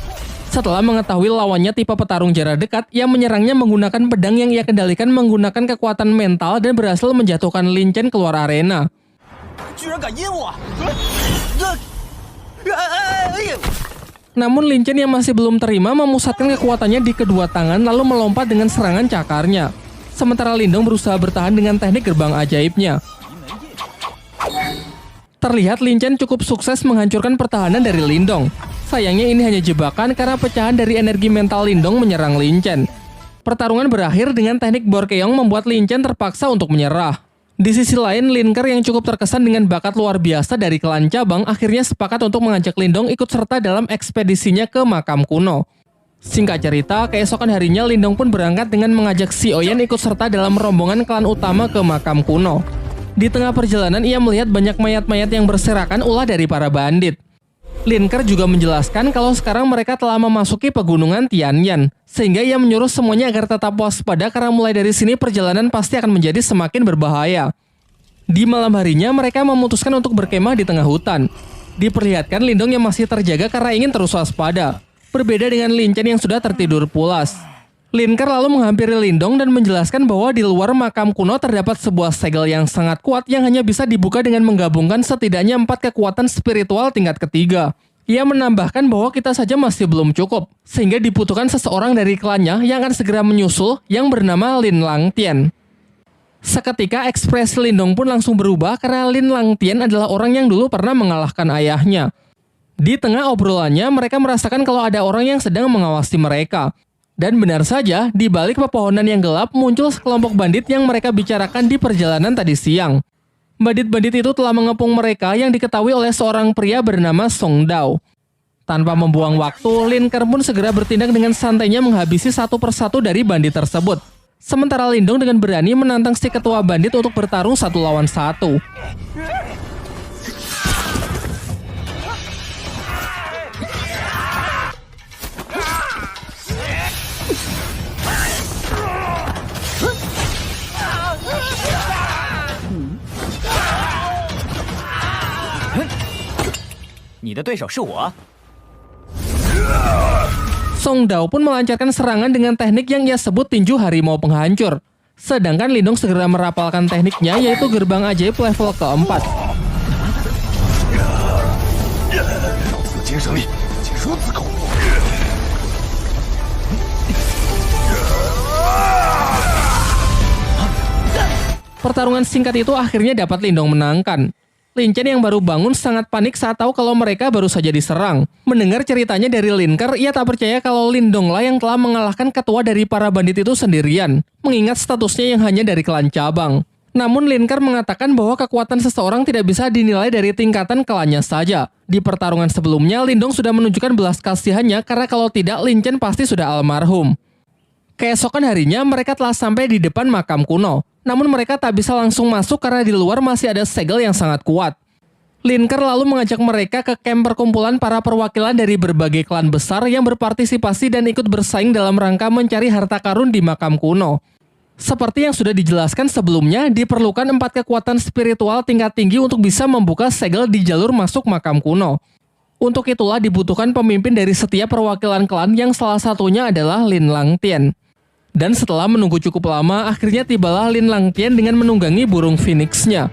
Setelah mengetahui lawannya tipe petarung jarak dekat, ia menyerangnya menggunakan pedang yang ia kendalikan menggunakan kekuatan mental dan berhasil menjatuhkan Lin Chen keluar arena. Namun Lin Chen yang masih belum terima memusatkan kekuatannya di kedua tangan lalu melompat dengan serangan cakarnya. Sementara Lindong berusaha bertahan dengan teknik gerbang ajaibnya. Terlihat Lin Chen cukup sukses menghancurkan pertahanan dari Lindong. Sayangnya ini hanya jebakan karena pecahan dari energi mental Lindong menyerang Lin Chen. Pertarungan berakhir dengan teknik Borkeong membuat Lin Chen terpaksa untuk menyerah. Di sisi lain, Lin Ker yang cukup terkesan dengan bakat luar biasa dari klan cabang akhirnya sepakat untuk mengajak Lindong ikut serta dalam ekspedisinya ke makam kuno. Singkat cerita, keesokan harinya Lindong pun berangkat dengan mengajak Si Oyen ikut serta dalam rombongan klan utama ke makam kuno. Di tengah perjalanan ia melihat banyak mayat-mayat yang berserakan ulah dari para bandit. Lin Ker juga menjelaskan kalau sekarang mereka telah memasuki pegunungan Tianyan, sehingga ia menyuruh semuanya agar tetap waspada karena mulai dari sini perjalanan pasti akan menjadi semakin berbahaya. Di malam harinya mereka memutuskan untuk berkemah di tengah hutan. Diperlihatkan Lindong yang masih terjaga karena ingin terus waspada, berbeda dengan Lin Chen yang sudah tertidur pulas. Lin Ker lalu menghampiri Lindong dan menjelaskan bahwa di luar makam kuno terdapat sebuah segel yang sangat kuat yang hanya bisa dibuka dengan menggabungkan setidaknya 4 kekuatan spiritual tingkat ketiga. Ia menambahkan bahwa kita saja masih belum cukup, sehingga dibutuhkan seseorang dari klannya yang akan segera menyusul yang bernama Lin Langtian. Seketika ekspresi Lindong pun langsung berubah karena Lin Langtian adalah orang yang dulu pernah mengalahkan ayahnya. Di tengah obrolannya mereka merasakan kalau ada orang yang sedang mengawasi mereka. Dan benar saja, di balik pepohonan yang gelap muncul sekelompok bandit yang mereka bicarakan di perjalanan tadi siang. Bandit-bandit itu telah mengepung mereka yang diketahui oleh seorang pria bernama Song Dao. Tanpa membuang waktu, Lin Ker pun segera bertindak dengan santainya menghabisi satu persatu dari bandit tersebut. Sementara Lindong dengan berani menantang si ketua bandit untuk bertarung 1 lawan 1. Song Dao pun melancarkan serangan dengan teknik yang ia sebut tinju harimau penghancur. Sedangkan Lindong segera merapalkan tekniknya yaitu gerbang ajaib level keempat. Pertarungan singkat itu akhirnya dapat Lindong menangkan. Lin Chen yang baru bangun sangat panik saat tahu kalau mereka baru saja diserang. Mendengar ceritanya dari Lin Ker, ia tak percaya kalau Lindong lah yang telah mengalahkan ketua dari para bandit itu sendirian, mengingat statusnya yang hanya dari klan cabang. Namun Linkar mengatakan bahwa kekuatan seseorang tidak bisa dinilai dari tingkatan klannya saja. Di pertarungan sebelumnya, Lindong sudah menunjukkan belas kasihannya karena kalau tidak, Lin Chen pasti sudah almarhum. Keesokan harinya, mereka telah sampai di depan makam kuno. Namun mereka tak bisa langsung masuk karena di luar masih ada segel yang sangat kuat. Linkar lalu mengajak mereka ke kamp perkumpulan para perwakilan dari berbagai klan besar yang berpartisipasi dan ikut bersaing dalam rangka mencari harta karun di makam kuno. Seperti yang sudah dijelaskan sebelumnya, diperlukan 4 kekuatan spiritual tingkat tinggi untuk bisa membuka segel di jalur masuk makam kuno. Untuk itulah dibutuhkan pemimpin dari setiap perwakilan klan yang salah satunya adalah Lin Langtian. Dan setelah menunggu cukup lama, akhirnya tibalah Lin Langtian dengan menunggangi burung phoenix-nya.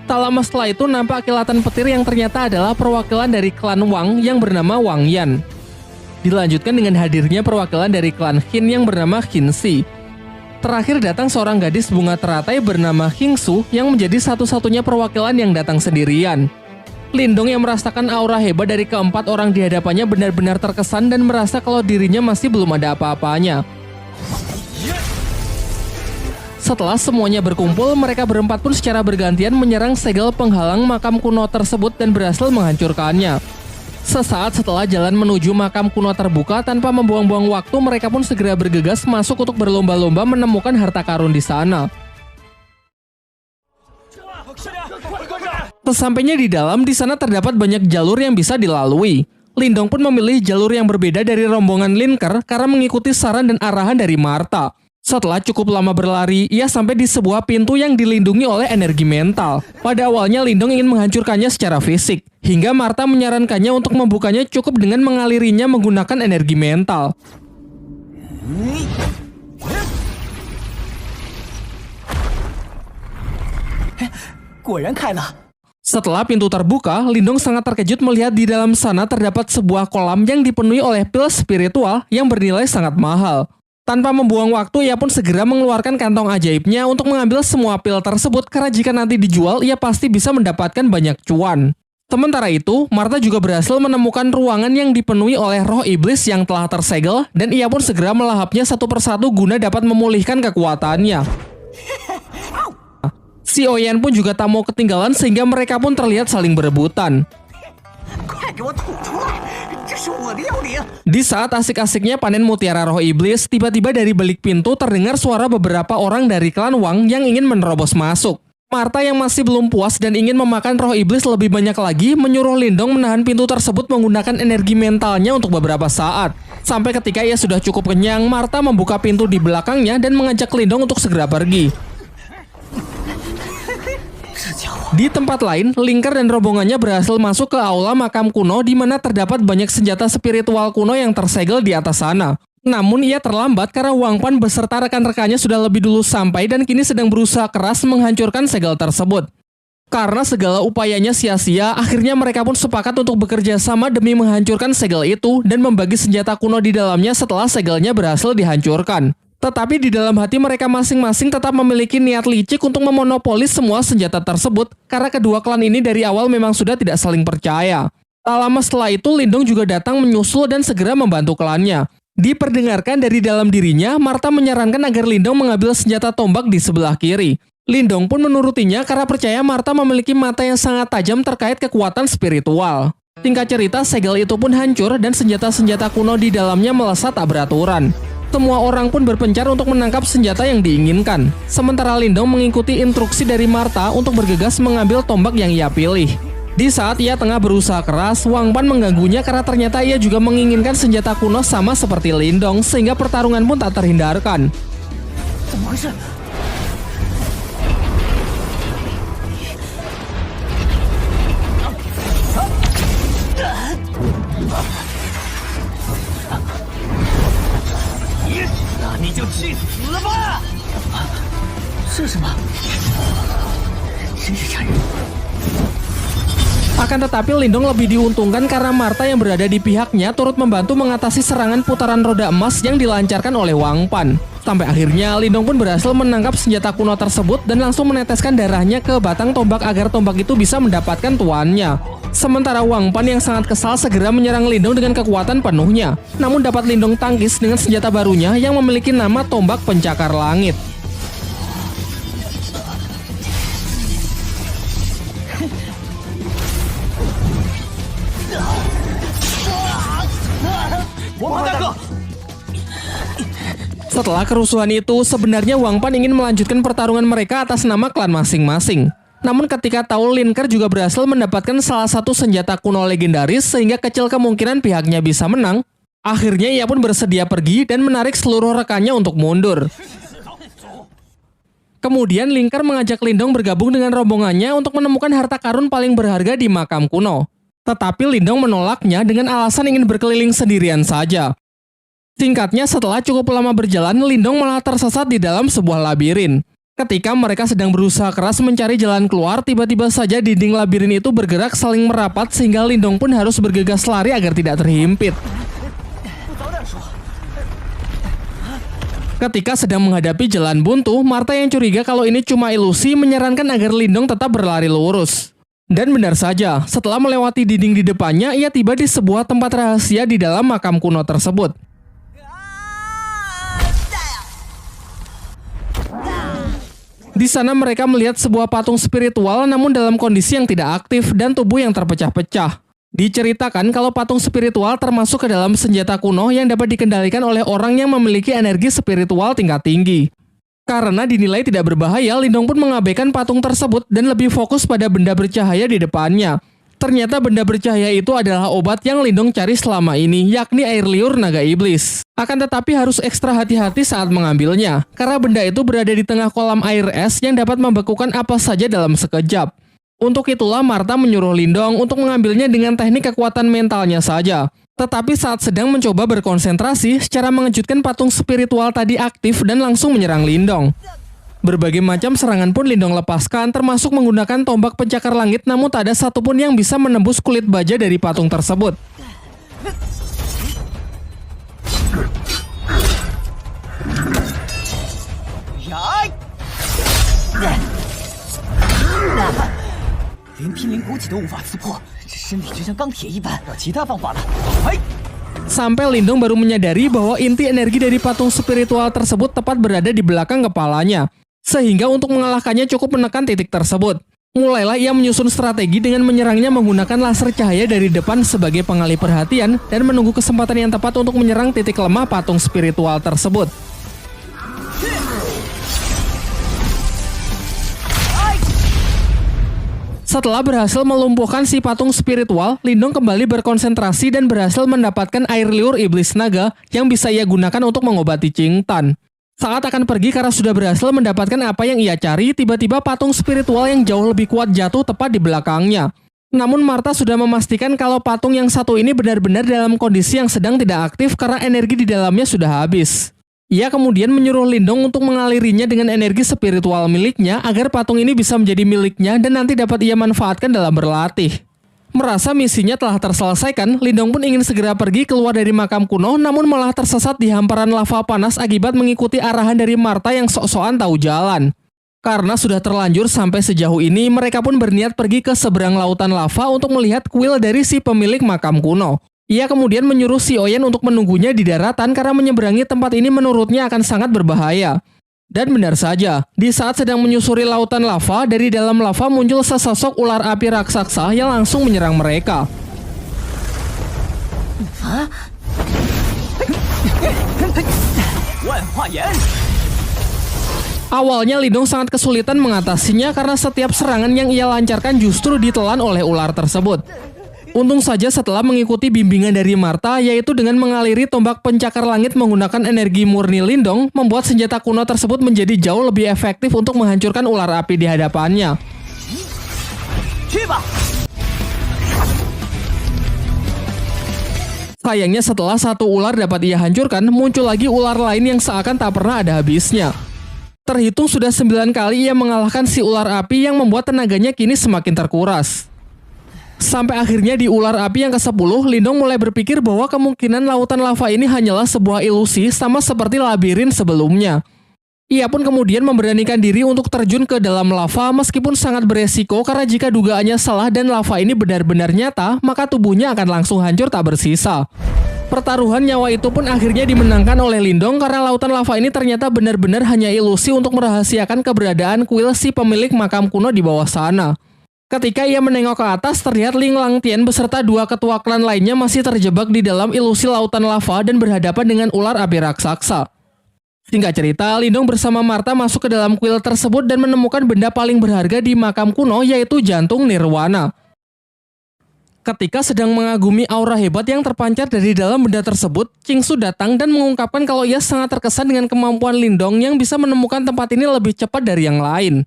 Tak lama setelah itu nampak kilatan petir yang ternyata adalah perwakilan dari klan Wang yang bernama Wang Yan. Dilanjutkan dengan hadirnya perwakilan dari klan Qin yang bernama Qin Shi. Terakhir datang seorang gadis bunga teratai bernama Hingsu yang menjadi satu-satunya perwakilan yang datang sendirian. Lindong yang merasakan aura hebat dari keempat orang di hadapannya benar-benar terkesan dan merasa kalau dirinya masih belum ada apa-apanya. Setelah semuanya berkumpul, mereka berempat pun secara bergantian menyerang segel penghalang makam kuno tersebut dan berhasil menghancurkannya. Sesaat setelah jalan menuju makam kuno terbuka, tanpa membuang-buang waktu, mereka pun segera bergegas masuk untuk berlomba-lomba menemukan harta karun di sana. Sesampainya di dalam, di sana terdapat banyak jalur yang bisa dilalui. Lindong pun memilih jalur yang berbeda dari rombongan Linkar karena mengikuti saran dan arahan dari Martha. Setelah cukup lama berlari, ia sampai di sebuah pintu yang dilindungi oleh energi mental. Pada awalnya Lindong ingin menghancurkannya secara fisik, hingga Martha menyarankannya untuk membukanya cukup dengan mengalirinya menggunakan energi mental. Setelah pintu terbuka, Lindong sangat terkejut melihat di dalam sana terdapat sebuah kolam yang dipenuhi oleh pil spiritual yang bernilai sangat mahal. Tanpa membuang waktu, ia pun segera mengeluarkan kantong ajaibnya untuk mengambil semua pil tersebut karena jika nanti dijual, ia pasti bisa mendapatkan banyak cuan. Sementara itu, Martha juga berhasil menemukan ruangan yang dipenuhi oleh roh iblis yang telah tersegel dan ia pun segera melahapnya satu persatu guna dapat memulihkan kekuatannya. Si Oyan pun juga tak mau ketinggalan sehingga mereka pun terlihat saling berebutan. Di saat asik-asiknya panen mutiara roh iblis, tiba-tiba dari balik pintu terdengar suara beberapa orang dari klan Wang yang ingin menerobos masuk. Martha yang masih belum puas dan ingin memakan roh iblis lebih banyak lagi, menyuruh Lindong menahan pintu tersebut menggunakan energi mentalnya untuk beberapa saat. Sampai ketika ia sudah cukup kenyang, Martha membuka pintu di belakangnya dan mengajak Lindong untuk segera pergi. Di tempat lain, Linkar dan rombongannya berhasil masuk ke aula makam kuno di mana terdapat banyak senjata spiritual kuno yang tersegel di atas sana. Namun ia terlambat karena Wang Pan beserta rekan-rekannya sudah lebih dulu sampai dan kini sedang berusaha keras menghancurkan segel tersebut. Karena segala upayanya sia-sia, akhirnya mereka pun sepakat untuk bekerja sama demi menghancurkan segel itu dan membagi senjata kuno di dalamnya setelah segelnya berhasil dihancurkan. Tetapi di dalam hati mereka masing-masing tetap memiliki niat licik untuk memonopoli semua senjata tersebut karena kedua klan ini dari awal memang sudah tidak saling percaya. Tak lama setelah itu, Lindong juga datang menyusul dan segera membantu klannya. Diperdengarkan dari dalam dirinya, Martha menyarankan agar Lindong mengambil senjata tombak di sebelah kiri. Lindong pun menurutinya karena percaya Martha memiliki mata yang sangat tajam terkait kekuatan spiritual. Singkat cerita, segel itu pun hancur dan senjata-senjata kuno di dalamnya melesat tak beraturan. Semua orang pun berpencar untuk menangkap senjata yang diinginkan. Sementara Lindong mengikuti instruksi dari Martha untuk bergegas mengambil tombak yang ia pilih. Di saat ia tengah berusaha keras, Wang Pan mengganggunya karena ternyata ia juga menginginkan senjata kuno sama seperti Lindong, sehingga pertarungan pun tak terhindarkan. Akan tetapi Lindong lebih diuntungkan karena Martha yang berada di pihaknya turut membantu mengatasi serangan putaran roda emas yang dilancarkan oleh Wang Pan. Sampai akhirnya Lindong pun berhasil menangkap senjata kuno tersebut dan langsung meneteskan darahnya ke batang tombak agar tombak itu bisa mendapatkan tuannya. Sementara Wang Pan yang sangat kesal segera menyerang Lindong dengan kekuatan penuhnya. Namun dapat Lindong tangkis dengan senjata barunya yang memiliki nama tombak pencakar langit. Setelah kerusuhan itu, sebenarnya Wang Pan ingin melanjutkan pertarungan mereka atas nama klan masing-masing. Namun ketika tahu Lin Ke juga berhasil mendapatkan salah satu senjata kuno legendaris sehingga kecil kemungkinan pihaknya bisa menang, akhirnya ia pun bersedia pergi dan menarik seluruh rekannya untuk mundur. Kemudian Lin Ke mengajak Lindong bergabung dengan rombongannya untuk menemukan harta karun paling berharga di makam kuno. Tetapi Lindong menolaknya dengan alasan ingin berkeliling sendirian saja. Singkatnya, setelah cukup lama berjalan, Lindong malah tersesat di dalam sebuah labirin. Ketika mereka sedang berusaha keras mencari jalan keluar, tiba-tiba saja dinding labirin itu bergerak saling merapat sehingga Lindong pun harus bergegas lari agar tidak terhimpit. Ketika sedang menghadapi jalan buntu, Martha yang curiga kalau ini cuma ilusi menyarankan agar Lindong tetap berlari lurus. Dan benar saja, setelah melewati dinding di depannya, ia tiba di sebuah tempat rahasia di dalam makam kuno tersebut. Di sana mereka melihat sebuah patung spiritual namun dalam kondisi yang tidak aktif dan tubuh yang terpecah-pecah. Diceritakan kalau patung spiritual termasuk ke dalam senjata kuno yang dapat dikendalikan oleh orang yang memiliki energi spiritual tingkat tinggi. Karena dinilai tidak berbahaya, Lindong pun mengabaikan patung tersebut dan lebih fokus pada benda bercahaya di depannya. Ternyata benda bercahaya itu adalah obat yang Lindong cari selama ini, yakni air liur naga iblis. Akan tetapi harus ekstra hati-hati saat mengambilnya, karena benda itu berada di tengah kolam air es yang dapat membekukan apa saja dalam sekejap. Untuk itulah Martha menyuruh Lindong untuk mengambilnya dengan teknik kekuatan mentalnya saja. Tetapi saat sedang mencoba berkonsentrasi, secara mengejutkan patung spiritual tadi aktif dan langsung menyerang Lindong. Berbagai macam serangan pun Lindong lepaskan, termasuk menggunakan tombak pencakar langit, namun tak ada satupun yang bisa menembus kulit baja dari patung tersebut. Sampai Lindong baru menyadari bahwa inti energi dari patung spiritual tersebut tepat berada di belakang kepalanya. Sehingga untuk mengalahkannya cukup menekan titik tersebut. Mulailah ia menyusun strategi dengan menyerangnya menggunakan laser cahaya dari depan sebagai pengalih perhatian dan menunggu kesempatan yang tepat untuk menyerang titik lemah patung spiritual tersebut. Setelah berhasil melumpuhkan si patung spiritual, Lindong kembali berkonsentrasi dan berhasil mendapatkan air liur iblis naga yang bisa ia gunakan untuk mengobati Ching Tan. Saat akan pergi karena sudah berhasil mendapatkan apa yang ia cari, tiba-tiba patung spiritual yang jauh lebih kuat jatuh tepat di belakangnya. Namun Martha sudah memastikan kalau patung yang satu ini benar-benar dalam kondisi yang sedang tidak aktif karena energi di dalamnya sudah habis. Ia kemudian menyuruh Lindong untuk mengalirinya dengan energi spiritual miliknya agar patung ini bisa menjadi miliknya dan nanti dapat ia manfaatkan dalam berlatih. Merasa misinya telah terselesaikan, Lindong pun ingin segera pergi keluar dari makam kuno namun malah tersesat di hamparan lava panas akibat mengikuti arahan dari Martha yang sok-sokan tahu jalan. Karena sudah terlanjur sampai sejauh ini, mereka pun berniat pergi ke seberang lautan lava untuk melihat kuil dari si pemilik makam kuno. Ia kemudian menyuruh si Oyen untuk menunggunya di daratan karena menyeberangi tempat ini menurutnya akan sangat berbahaya. Dan benar saja, di saat sedang menyusuri lautan lava, dari dalam lava muncul sesosok ular api raksasa yang langsung menyerang mereka. Awalnya Lindong sangat kesulitan mengatasinya karena setiap serangan yang ia lancarkan justru ditelan oleh ular tersebut. Untung saja setelah mengikuti bimbingan dari Martha, yaitu dengan mengaliri tombak pencakar langit menggunakan energi murni Lindong, membuat senjata kuno tersebut menjadi jauh lebih efektif untuk menghancurkan ular api di hadapannya. Sayangnya setelah satu ular dapat ia hancurkan, muncul lagi ular lain yang seakan tak pernah ada habisnya. Terhitung sudah 9 kali ia mengalahkan si ular api yang membuat tenaganya kini semakin terkuras. Sampai akhirnya di ular api yang ke-10, Lindong mulai berpikir bahwa kemungkinan lautan lava ini hanyalah sebuah ilusi sama seperti labirin sebelumnya. Ia pun kemudian memberanikan diri untuk terjun ke dalam lava meskipun sangat beresiko karena jika dugaannya salah dan lava ini benar-benar nyata, maka tubuhnya akan langsung hancur tak bersisa. Pertaruhan nyawa itu pun akhirnya dimenangkan oleh Lindong karena lautan lava ini ternyata benar-benar hanya ilusi untuk merahasiakan keberadaan kuil si pemilik makam kuno di bawah sana. Ketika ia menengok ke atas, terlihat Ling Langtian beserta 2 ketua klan lainnya masih terjebak di dalam ilusi lautan lava dan berhadapan dengan ular api raksasa. Singkat cerita, Lindong bersama Martha masuk ke dalam kuil tersebut dan menemukan benda paling berharga di makam kuno, yaitu jantung nirwana. Ketika sedang mengagumi aura hebat yang terpancar dari dalam benda tersebut, Qingsu datang dan mengungkapkan kalau ia sangat terkesan dengan kemampuan Lindong yang bisa menemukan tempat ini lebih cepat dari yang lain.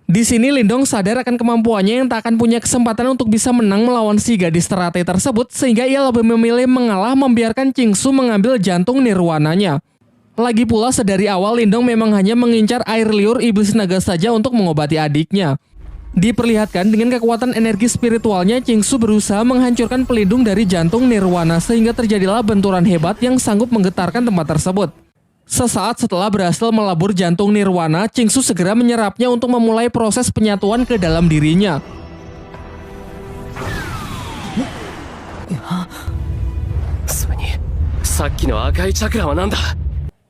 Di sini Lindong sadar akan kemampuannya yang tak akan punya kesempatan untuk bisa menang melawan si gadis teratai tersebut, sehingga ia lebih memilih mengalah membiarkan Qingsu mengambil jantung nirwananya. Lagi pula sedari awal Lindong memang hanya mengincar air liur iblis naga saja untuk mengobati adiknya. Diperlihatkan dengan kekuatan energi spiritualnya, Qingsu berusaha menghancurkan pelindung dari jantung nirwana sehingga terjadilah benturan hebat yang sanggup menggetarkan tempat tersebut. Sesaat setelah berhasil melabur jantung nirwana, Qingsu segera menyerapnya untuk memulai proses penyatuan ke dalam dirinya.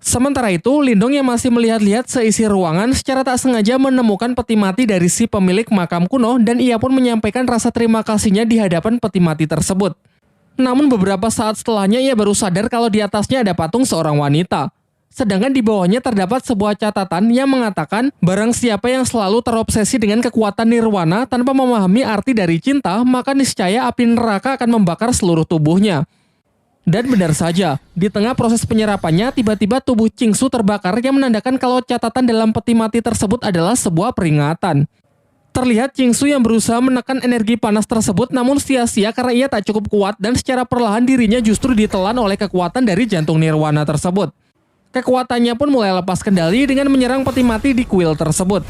Sementara itu, Lindong yang masih melihat-lihat seisi ruangan secara tak sengaja menemukan peti mati dari si pemilik makam kuno dan ia pun menyampaikan rasa terima kasihnya di hadapan peti mati tersebut. Namun beberapa saat setelahnya ia baru sadar kalau di atasnya ada patung seorang wanita. Sedangkan di bawahnya terdapat sebuah catatan yang mengatakan barang siapa yang selalu terobsesi dengan kekuatan nirwana tanpa memahami arti dari cinta, maka niscaya api neraka akan membakar seluruh tubuhnya. Dan benar saja, di tengah proses penyerapannya, tiba-tiba tubuh Qingsu terbakar yang menandakan kalau catatan dalam peti mati tersebut adalah sebuah peringatan. Terlihat Qingsu yang berusaha menekan energi panas tersebut namun sia-sia karena ia tak cukup kuat dan secara perlahan dirinya justru ditelan oleh kekuatan dari jantung nirwana tersebut. Kekuatannya pun mulai lepas kendali dengan menyerang peti mati di kuil tersebut.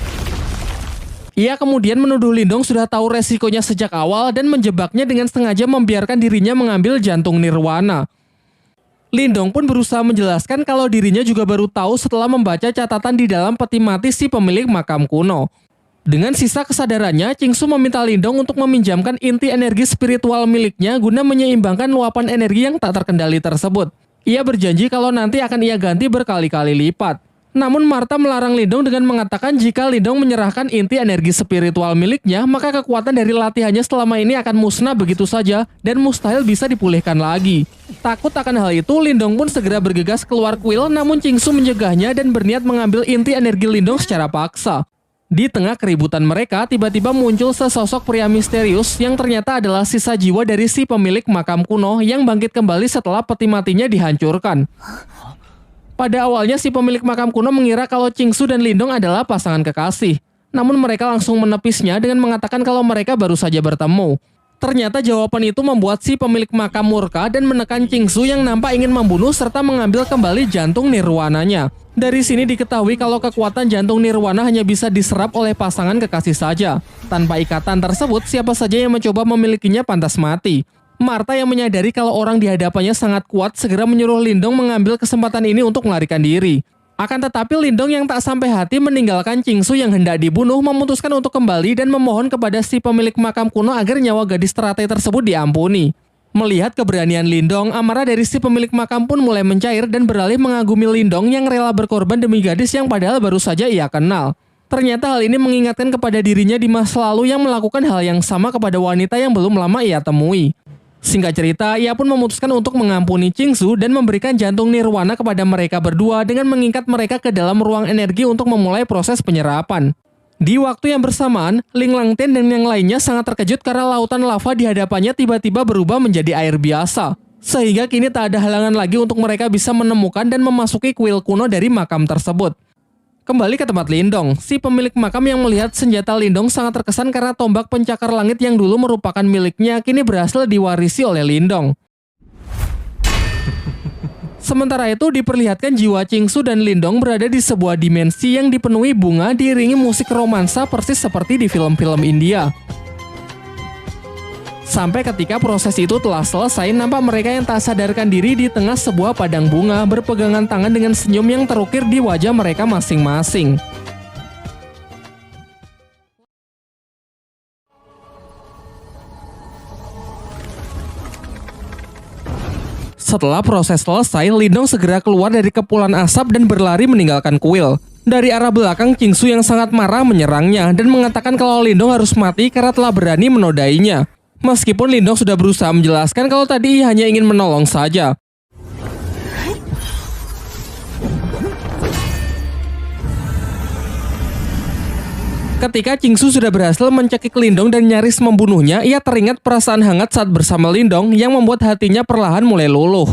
Ia kemudian menuduh Lindong sudah tahu resikonya sejak awal dan menjebaknya dengan sengaja membiarkan dirinya mengambil jantung nirwana. Lindong pun berusaha menjelaskan kalau dirinya juga baru tahu setelah membaca catatan di dalam peti mati si pemilik makam kuno. Dengan sisa kesadarannya, Qingsu meminta Lindong untuk meminjamkan inti energi spiritual miliknya guna menyeimbangkan luapan energi yang tak terkendali tersebut. Ia berjanji kalau nanti akan ia ganti berkali-kali lipat. Namun Martha melarang Lindong dengan mengatakan jika Lindong menyerahkan inti energi spiritual miliknya, maka kekuatan dari latihannya selama ini akan musnah begitu saja dan mustahil bisa dipulihkan lagi. Takut akan hal itu, Lindong pun segera bergegas keluar kuil, namun Qingsu mencegahnya dan berniat mengambil inti energi Lindong secara paksa. Di tengah keributan mereka, tiba-tiba muncul sesosok pria misterius yang ternyata adalah sisa jiwa dari si pemilik makam kuno yang bangkit kembali setelah peti matinya dihancurkan. Pada awalnya si pemilik makam kuno mengira kalau Qingsu dan Lindong adalah pasangan kekasih. Namun mereka langsung menepisnya dengan mengatakan kalau mereka baru saja bertemu. Ternyata jawaban itu membuat si pemilik makam murka dan menekan Qingsu yang nampak ingin membunuh serta mengambil kembali jantung nirwananya. Dari sini diketahui kalau kekuatan jantung nirwana hanya bisa diserap oleh pasangan kekasih saja. Tanpa ikatan tersebut, siapa saja yang mencoba memilikinya pantas mati. Martha yang menyadari kalau orang di hadapannya sangat kuat segera menyuruh Lindong mengambil kesempatan ini untuk melarikan diri. Akan tetapi Lindong yang tak sampai hati meninggalkan Qingsu yang hendak dibunuh memutuskan untuk kembali dan memohon kepada si pemilik makam kuno agar nyawa gadis teratai tersebut diampuni. Melihat keberanian Lindong, amarah dari si pemilik makam pun mulai mencair dan beralih mengagumi Lindong yang rela berkorban demi gadis yang padahal baru saja ia kenal. Ternyata hal ini mengingatkan kepada dirinya di masa lalu yang melakukan hal yang sama kepada wanita yang belum lama ia temui. Singkat cerita, ia pun memutuskan untuk mengampuni Qingsu dan memberikan jantung nirwana kepada mereka berdua dengan mengikat mereka ke dalam ruang energi untuk memulai proses penyerapan. Di waktu yang bersamaan, Ling Langtian dan yang lainnya sangat terkejut karena lautan lava di hadapannya tiba-tiba berubah menjadi air biasa. Sehingga kini tak ada halangan lagi untuk mereka bisa menemukan dan memasuki kuil kuno dari makam tersebut. Kembali ke tempat Lindong, si pemilik makam yang melihat senjata Lindong sangat terkesan karena tombak pencakar langit yang dulu merupakan miliknya kini berhasil diwarisi oleh Lindong. Sementara itu diperlihatkan jiwa Qingsu dan Lindong berada di sebuah dimensi yang dipenuhi bunga diiringi musik romansa persis seperti di film-film India. Sampai ketika proses itu telah selesai, nampak mereka yang tak sadarkan diri di tengah sebuah padang bunga berpegangan tangan dengan senyum yang terukir di wajah mereka masing-masing. Setelah proses selesai, Lindong segera keluar dari kepulan asap dan berlari meninggalkan kuil. Dari arah belakang, Qingsu yang sangat marah menyerangnya dan mengatakan kalau Lindong harus mati karena telah berani menodainya. Meskipun Lindong sudah berusaha menjelaskan kalau tadi ia hanya ingin menolong saja. Ketika Qingsu sudah berhasil mencekik Lindong dan nyaris membunuhnya, ia teringat perasaan hangat saat bersama Lindong yang membuat hatinya perlahan mulai luluh.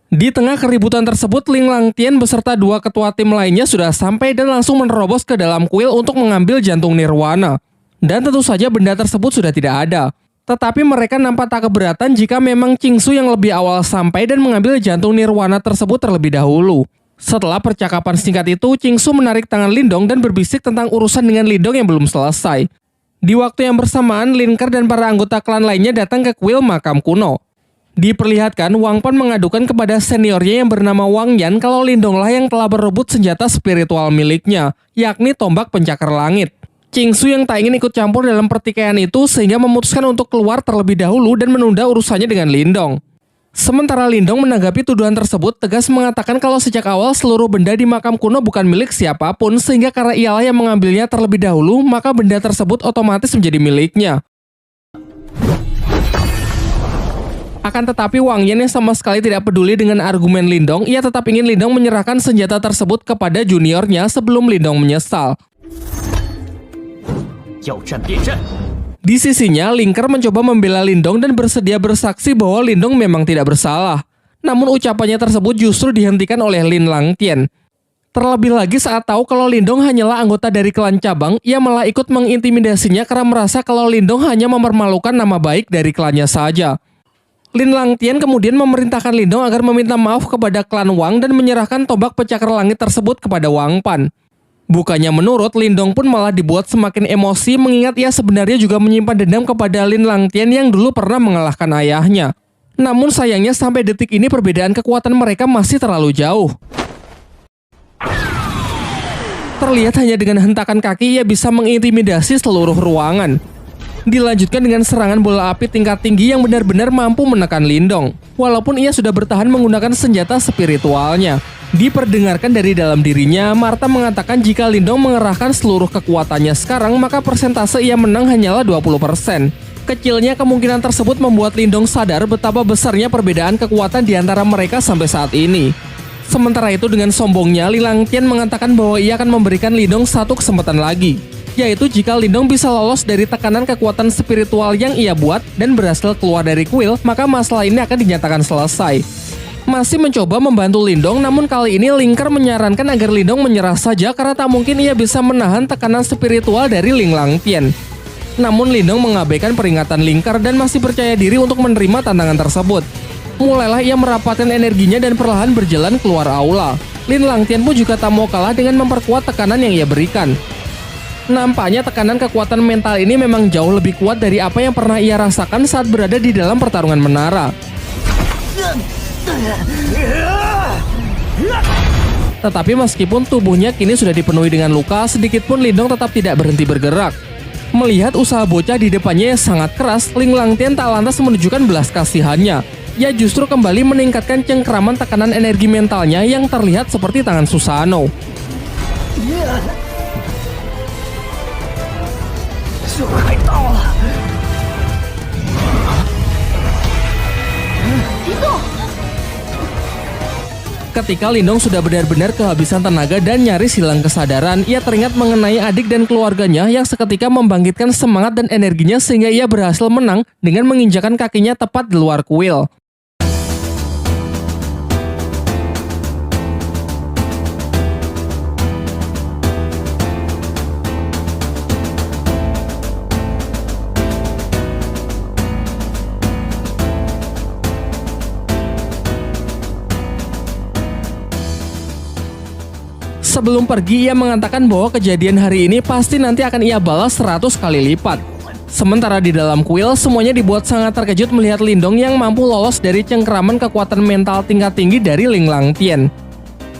Di tengah keributan tersebut, Ling Langtian beserta dua ketua tim lainnya sudah sampai dan langsung menerobos ke dalam kuil untuk mengambil jantung Nirwana. Dan tentu saja benda tersebut sudah tidak ada. Tetapi mereka nampak tak keberatan jika memang Qingsu yang lebih awal sampai dan mengambil jantung Nirwana tersebut terlebih dahulu. Setelah percakapan singkat itu, Qingsu menarik tangan Lindong dan berbisik tentang urusan dengan Lindong yang belum selesai. Di waktu yang bersamaan, Lin Ke dan para anggota klan lainnya datang ke kuil makam kuno. Diperlihatkan, Wang Pan mengadukan kepada seniornya yang bernama Wang Yan kalau Lindonglah yang telah berebut senjata spiritual miliknya, yakni tombak pencakar langit. Qingsu yang tak ingin ikut campur dalam pertikaian itu sehingga memutuskan untuk keluar terlebih dahulu dan menunda urusannya dengan Lindong. Sementara Lindong menanggapi tuduhan tersebut, tegas mengatakan kalau sejak awal seluruh benda di makam kuno bukan milik siapapun, sehingga karena ialah yang mengambilnya terlebih dahulu, maka benda tersebut otomatis menjadi miliknya. Akan tetapi Wang Yan yang sama sekali tidak peduli dengan argumen Lindong, ia tetap ingin Lindong menyerahkan senjata tersebut kepada juniornya sebelum Lindong menyesal. Di sisinya, Ling Ke mencoba membela Lindong dan bersedia bersaksi bahwa Lindong memang tidak bersalah. Namun ucapannya tersebut justru dihentikan oleh Lin Langtian. Terlebih lagi saat tahu kalau Lindong hanyalah anggota dari klan cabang, ia malah ikut mengintimidasinya karena merasa kalau Lindong hanya mempermalukan nama baik dari klannya saja. Lin Langtian kemudian memerintahkan Lindong agar meminta maaf kepada klan Wang dan menyerahkan tombak pencakar langit tersebut kepada Wang Pan. Bukannya menurut, Lindong pun malah dibuat semakin emosi mengingat ia sebenarnya juga menyimpan dendam kepada Lin Langtian yang dulu pernah mengalahkan ayahnya. Namun sayangnya sampai detik ini perbedaan kekuatan mereka masih terlalu jauh. Terlihat hanya dengan hentakan kaki ia bisa mengintimidasi seluruh ruangan. Dilanjutkan dengan serangan bola api tingkat tinggi yang benar-benar mampu menekan Lindong. Walaupun ia sudah bertahan menggunakan senjata spiritualnya. Diperdengarkan dari dalam dirinya, Martha mengatakan jika Lindong mengerahkan seluruh kekuatannya sekarang, maka persentase ia menang hanyalah 20%. Kecilnya kemungkinan tersebut membuat Lindong sadar betapa besarnya perbedaan kekuatan di antara mereka sampai saat ini. Sementara itu dengan sombongnya, Ling Langtian mengatakan bahwa ia akan memberikan Lindong satu kesempatan lagi, yaitu jika Lindong bisa lolos dari tekanan kekuatan spiritual yang ia buat dan berhasil keluar dari kuil, maka masalah ini akan dinyatakan selesai. Masih mencoba membantu Lindong, namun kali ini Ling Ke menyarankan agar Lindong menyerah saja karena tak mungkin ia bisa menahan tekanan spiritual dari Ling Langtian. Namun Lindong mengabaikan peringatan Ling Ke dan masih percaya diri untuk menerima tantangan tersebut. Mulailah ia merapatkan energinya dan perlahan berjalan keluar aula. Lin Langtian pun juga tak mau kalah dengan memperkuat tekanan yang ia berikan. Nampaknya tekanan kekuatan mental ini memang jauh lebih kuat dari apa yang pernah ia rasakan saat berada di dalam pertarungan menara. Tetapi meskipun tubuhnya kini sudah dipenuhi dengan luka, sedikit pun Lindong tetap tidak berhenti bergerak. Melihat usaha bocah di depannya yang sangat keras, Ling Langtian tak lantas menunjukkan belas kasihannya. Ia justru kembali meningkatkan cengkeraman tekanan energi mentalnya yang terlihat seperti tangan Susanoo. Ketika Lindong sudah benar-benar kehabisan tenaga dan nyaris hilang kesadaran, ia teringat mengenai adik dan keluarganya yang seketika membangkitkan semangat dan energinya sehingga ia berhasil menang dengan menginjakan kakinya tepat di luar kuil. Sebelum pergi, ia mengatakan bahwa kejadian hari ini pasti nanti akan ia balas 100 kali lipat. Sementara di dalam kuil, semuanya dibuat sangat terkejut melihat Lindong yang mampu lolos dari cengkeraman kekuatan mental tingkat tinggi dari Ling Langtian.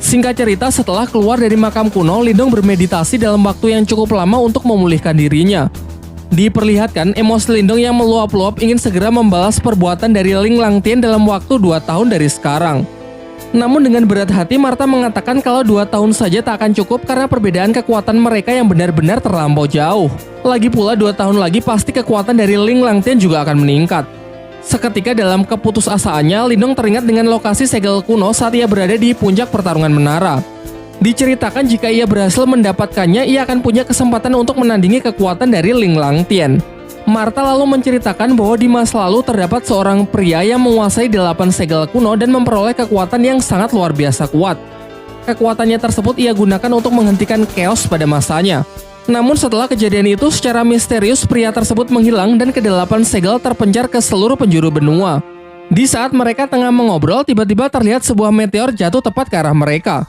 Singkat cerita, setelah keluar dari makam kuno, Lindong bermeditasi dalam waktu yang cukup lama untuk memulihkan dirinya. Diperlihatkan, emosi Lindong yang meluap-luap ingin segera membalas perbuatan dari Ling Langtian dalam waktu 2 tahun dari sekarang. Namun dengan berat hati, Martha mengatakan kalau 2 tahun saja tak akan cukup karena perbedaan kekuatan mereka yang benar-benar terlampau jauh. Lagi pula 2 tahun lagi pasti kekuatan dari Ling Langtian juga akan meningkat. Seketika dalam keputusasaannya, Lindong teringat dengan lokasi segel kuno saat ia berada di puncak pertarungan menara. Diceritakan jika ia berhasil mendapatkannya, ia akan punya kesempatan untuk menandingi kekuatan dari Ling Langtian. Martha lalu menceritakan bahwa di masa lalu terdapat seorang pria yang menguasai 8 segel kuno dan memperoleh kekuatan yang sangat luar biasa kuat. Kekuatannya tersebut ia gunakan untuk menghentikan chaos pada masanya. Namun setelah kejadian itu, secara misterius pria tersebut menghilang dan ke-8 segel terpencar ke seluruh penjuru benua. Di saat mereka tengah mengobrol, tiba-tiba terlihat sebuah meteor jatuh tepat ke arah mereka.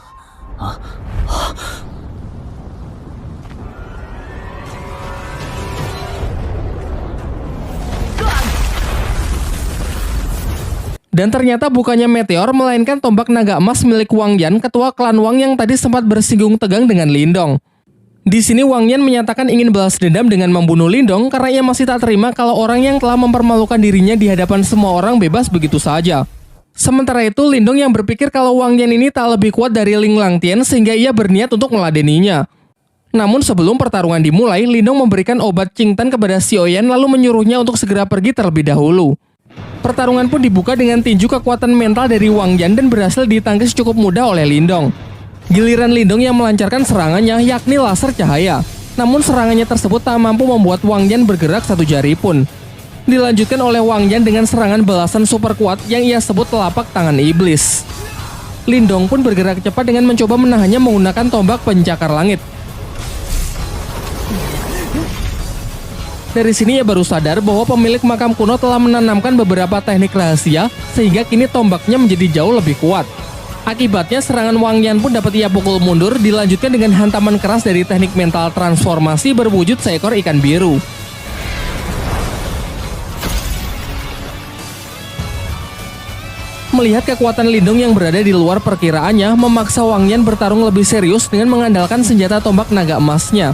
Dan ternyata bukannya meteor, melainkan tombak naga emas milik Wang Yan, ketua klan Wang yang tadi sempat bersinggung tegang dengan Lindong. Di sini Wang Yan menyatakan ingin balas dendam dengan membunuh Lindong karena ia masih tak terima kalau orang yang telah mempermalukan dirinya di hadapan semua orang bebas begitu saja. Sementara itu, Lindong yang berpikir kalau Wang Yan ini tak lebih kuat dari Ling Langtian sehingga ia berniat untuk meladeninya. Namun sebelum pertarungan dimulai, Lindong memberikan obat Qingtan kepada Xiaoyan lalu menyuruhnya untuk segera pergi terlebih dahulu. Pertarungan pun dibuka dengan tinju kekuatan mental dari Wang Yan dan berhasil ditangkis cukup mudah oleh Lindong. Giliran Lindong yang melancarkan serangannya, yakni laser cahaya. Namun serangannya tersebut tak mampu membuat Wang Yan bergerak satu jari pun. Dilanjutkan oleh Wang Yan dengan serangan balasan super kuat yang ia sebut telapak tangan iblis. Lindong pun bergerak cepat dengan mencoba menahannya menggunakan tombak pencakar langit. Dari sini ia baru sadar bahwa pemilik makam kuno telah menanamkan beberapa teknik rahasia sehingga kini tombaknya menjadi jauh lebih kuat. Akibatnya serangan Wang Yan pun dapat ia pukul mundur, dilanjutkan dengan hantaman keras dari teknik mental transformasi berwujud seekor ikan biru. Melihat kekuatan Lindong yang berada di luar perkiraannya, memaksa Wang Yan bertarung lebih serius dengan mengandalkan senjata tombak naga emasnya.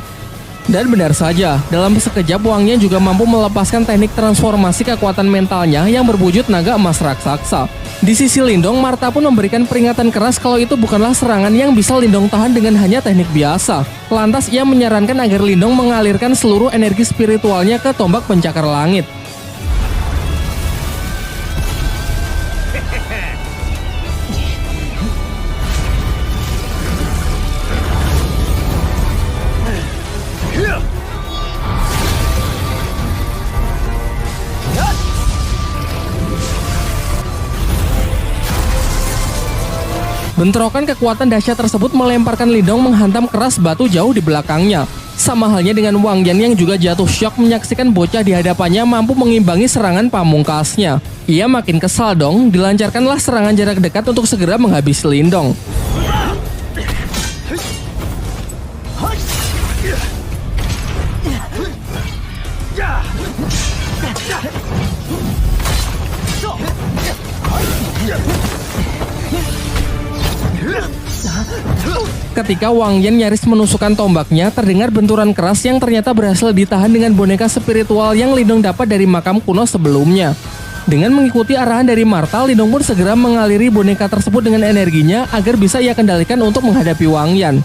Dan benar saja, dalam sekejap Wang Yan juga mampu melepaskan teknik transformasi kekuatan mentalnya yang berwujud naga emas raksasa. Di sisi Lindong, Martha pun memberikan peringatan keras kalau itu bukanlah serangan yang bisa Lindong tahan dengan hanya teknik biasa. Lantas ia menyarankan agar Lindong mengalirkan seluruh energi spiritualnya ke tombak pencakar langit. Bentrokan kekuatan dahsyat tersebut melemparkan Lindong menghantam keras batu jauh di belakangnya. Sama halnya dengan Wang Yan yang juga jatuh syok menyaksikan bocah di hadapannya mampu mengimbangi serangan pamungkasnya. Ia makin kesal dong, dilancarkanlah serangan jarak dekat untuk segera menghabisi Lindong. Ketika Wang Yan nyaris menusukkan tombaknya, terdengar benturan keras yang ternyata berhasil ditahan dengan boneka spiritual yang Lindong dapat dari makam kuno sebelumnya. Dengan mengikuti arahan dari Martha, Lindong pun segera mengaliri boneka tersebut dengan energinya agar bisa ia kendalikan untuk menghadapi Wang Yan.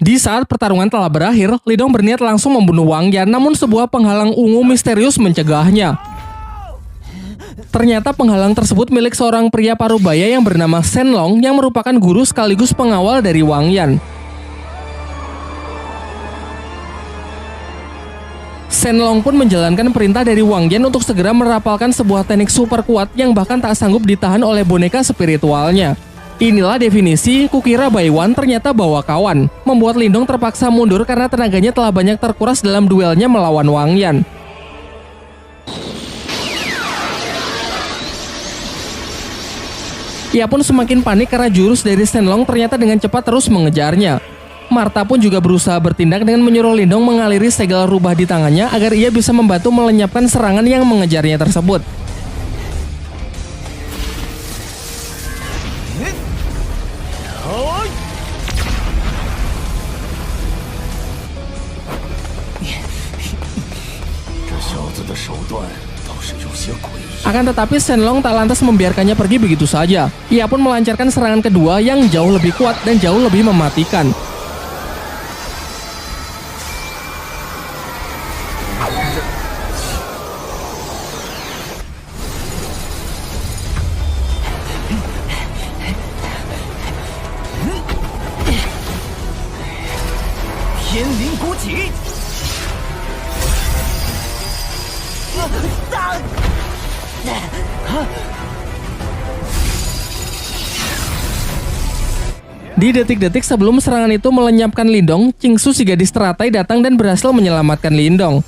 Di saat pertarungan telah berakhir, Lindong berniat langsung membunuh Wang Yan, namun sebuah penghalang ungu misterius mencegahnya. Ternyata penghalang tersebut milik seorang pria parubaya yang bernama Shen Long yang merupakan guru sekaligus pengawal dari Wang Yan. Shen Long pun menjalankan perintah dari Wang Yan untuk segera merapalkan sebuah teknik super kuat yang bahkan tak sanggup ditahan oleh boneka spiritualnya. Inilah definisi kukira Baiwan ternyata bawa kawan, membuat Lindong terpaksa mundur karena tenaganya telah banyak terkuras dalam duelnya melawan Wang Yan. Ia pun semakin panik karena jurus dari Shen Long ternyata dengan cepat terus mengejarnya. Martha pun juga berusaha bertindak dengan menyuruh Lindong mengaliri segala rubah di tangannya agar ia bisa membantu melenyapkan serangan yang mengejarnya tersebut. Akan tetapi Shenlong tak lantas membiarkannya pergi begitu saja. Ia pun melancarkan serangan kedua yang jauh lebih kuat dan jauh lebih mematikan. Di detik-detik sebelum serangan itu melenyapkan Lindong, Qingsu si gadis teratai datang dan berhasil menyelamatkan Lindong.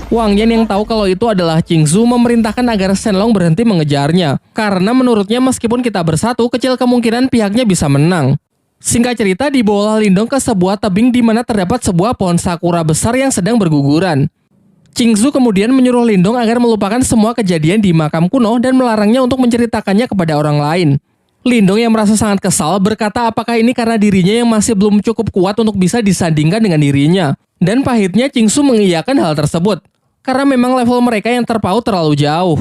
Wang Yan yang tahu kalau itu adalah Qingsu memerintahkan agar Shenlong berhenti mengejarnya, karena menurutnya meskipun kita bersatu, kecil kemungkinan pihaknya bisa menang. Singkat cerita, dibawalah Lindong ke sebuah tebing di mana terdapat sebuah pohon sakura besar yang sedang berguguran. Qingsu kemudian menyuruh Lindong agar melupakan semua kejadian di makam kuno dan melarangnya untuk menceritakannya kepada orang lain. Lindong yang merasa sangat kesal berkata apakah ini karena dirinya yang masih belum cukup kuat untuk bisa disandingkan dengan dirinya. Dan pahitnya Qingsu mengiyakan hal tersebut, karena memang level mereka yang terpaut terlalu jauh.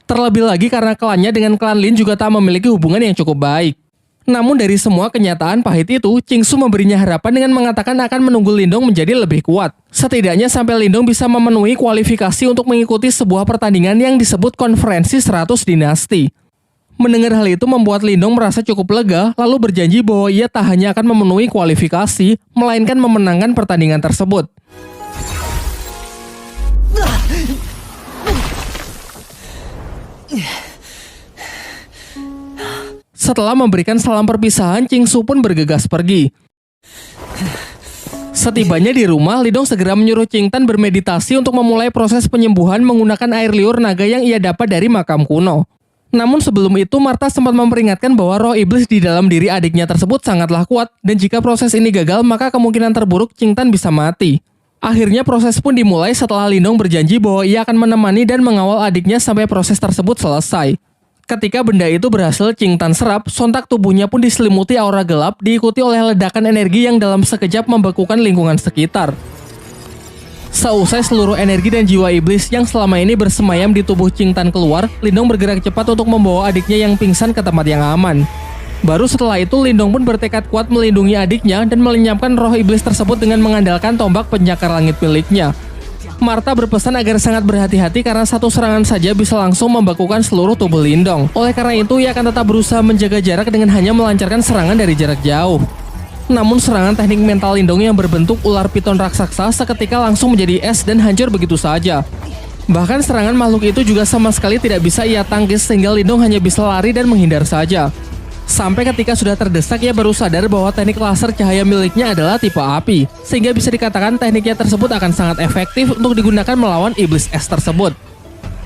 Terlebih lagi karena klannya dengan klan Lin juga tak memiliki hubungan yang cukup baik. Namun dari semua kenyataan pahit itu, Qingsu memberinya harapan dengan mengatakan akan menunggu Lindong menjadi lebih kuat. Setidaknya sampai Lindong bisa memenuhi kualifikasi untuk mengikuti sebuah pertandingan yang disebut Konferensi 100 Dinasti. Mendengar hal itu membuat Lindong merasa cukup lega, lalu berjanji bahwa ia tak hanya akan memenuhi kualifikasi, melainkan memenangkan pertandingan tersebut. Setelah memberikan salam perpisahan, Qingsu pun bergegas pergi. Setibanya di rumah, Lindong segera menyuruh Qingtan bermeditasi untuk memulai proses penyembuhan menggunakan air liur naga yang ia dapat dari makam kuno. Namun sebelum itu, Martha sempat memperingatkan bahwa roh iblis di dalam diri adiknya tersebut sangatlah kuat, dan jika proses ini gagal, maka kemungkinan terburuk Qingtan bisa mati. Akhirnya proses pun dimulai setelah Lindong berjanji bahwa ia akan menemani dan mengawal adiknya sampai proses tersebut selesai. Ketika benda itu berhasil Qingtan serap, sontak tubuhnya pun diselimuti aura gelap, diikuti oleh ledakan energi yang dalam sekejap membekukan lingkungan sekitar. Seusai seluruh energi dan jiwa iblis yang selama ini bersemayam di tubuh Qingtan keluar, Lindong bergerak cepat untuk membawa adiknya yang pingsan ke tempat yang aman. Baru setelah itu, Lindong pun bertekad kuat melindungi adiknya dan melenyapkan roh iblis tersebut dengan mengandalkan tombak penyakar langit miliknya. Martha berpesan agar sangat berhati-hati karena satu serangan saja bisa langsung membekukan seluruh tubuh Lindong. Oleh karena itu, ia akan tetap berusaha menjaga jarak dengan hanya melancarkan serangan dari jarak jauh. Namun serangan teknik mental Lindong yang berbentuk ular piton raksasa seketika langsung menjadi es dan hancur begitu saja. Bahkan serangan makhluk itu juga sama sekali tidak bisa ia tangkis sehingga Lindong hanya bisa lari dan menghindar saja. Sampai ketika sudah terdesak, ia baru sadar bahwa teknik laser cahaya miliknya adalah tipe api, sehingga bisa dikatakan tekniknya tersebut akan sangat efektif untuk digunakan melawan iblis es tersebut.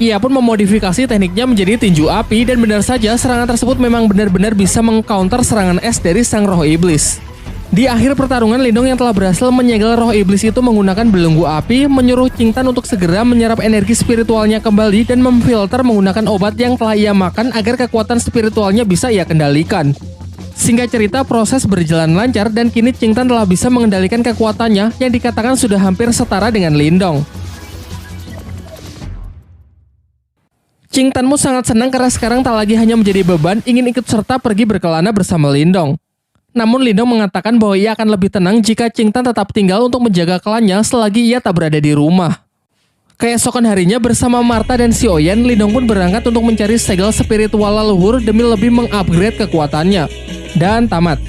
Ia pun memodifikasi tekniknya menjadi tinju api dan benar saja serangan tersebut memang benar-benar bisa mengcounter serangan es dari sang roh iblis. Di akhir pertarungan, Lindong yang telah berhasil menyegel roh iblis itu menggunakan belenggu api, menyuruh Qingtan untuk segera menyerap energi spiritualnya kembali dan memfilter menggunakan obat yang telah ia makan agar kekuatan spiritualnya bisa ia kendalikan. Singkat cerita, proses berjalan lancar dan kini Qingtan telah bisa mengendalikan kekuatannya yang dikatakan sudah hampir setara dengan Lindong. Qingtanmu sangat senang karena sekarang tak lagi hanya menjadi beban, ingin ikut serta pergi berkelana bersama Lindong. Namun Lindong mengatakan bahwa ia akan lebih tenang jika Qingtan tetap tinggal untuk menjaga klannya selagi ia tak berada di rumah. Keesokan harinya bersama Martha dan Xiaoyan, Lindong pun berangkat untuk mencari segel spiritual leluhur demi lebih mengupgrade kekuatannya. Dan tamat.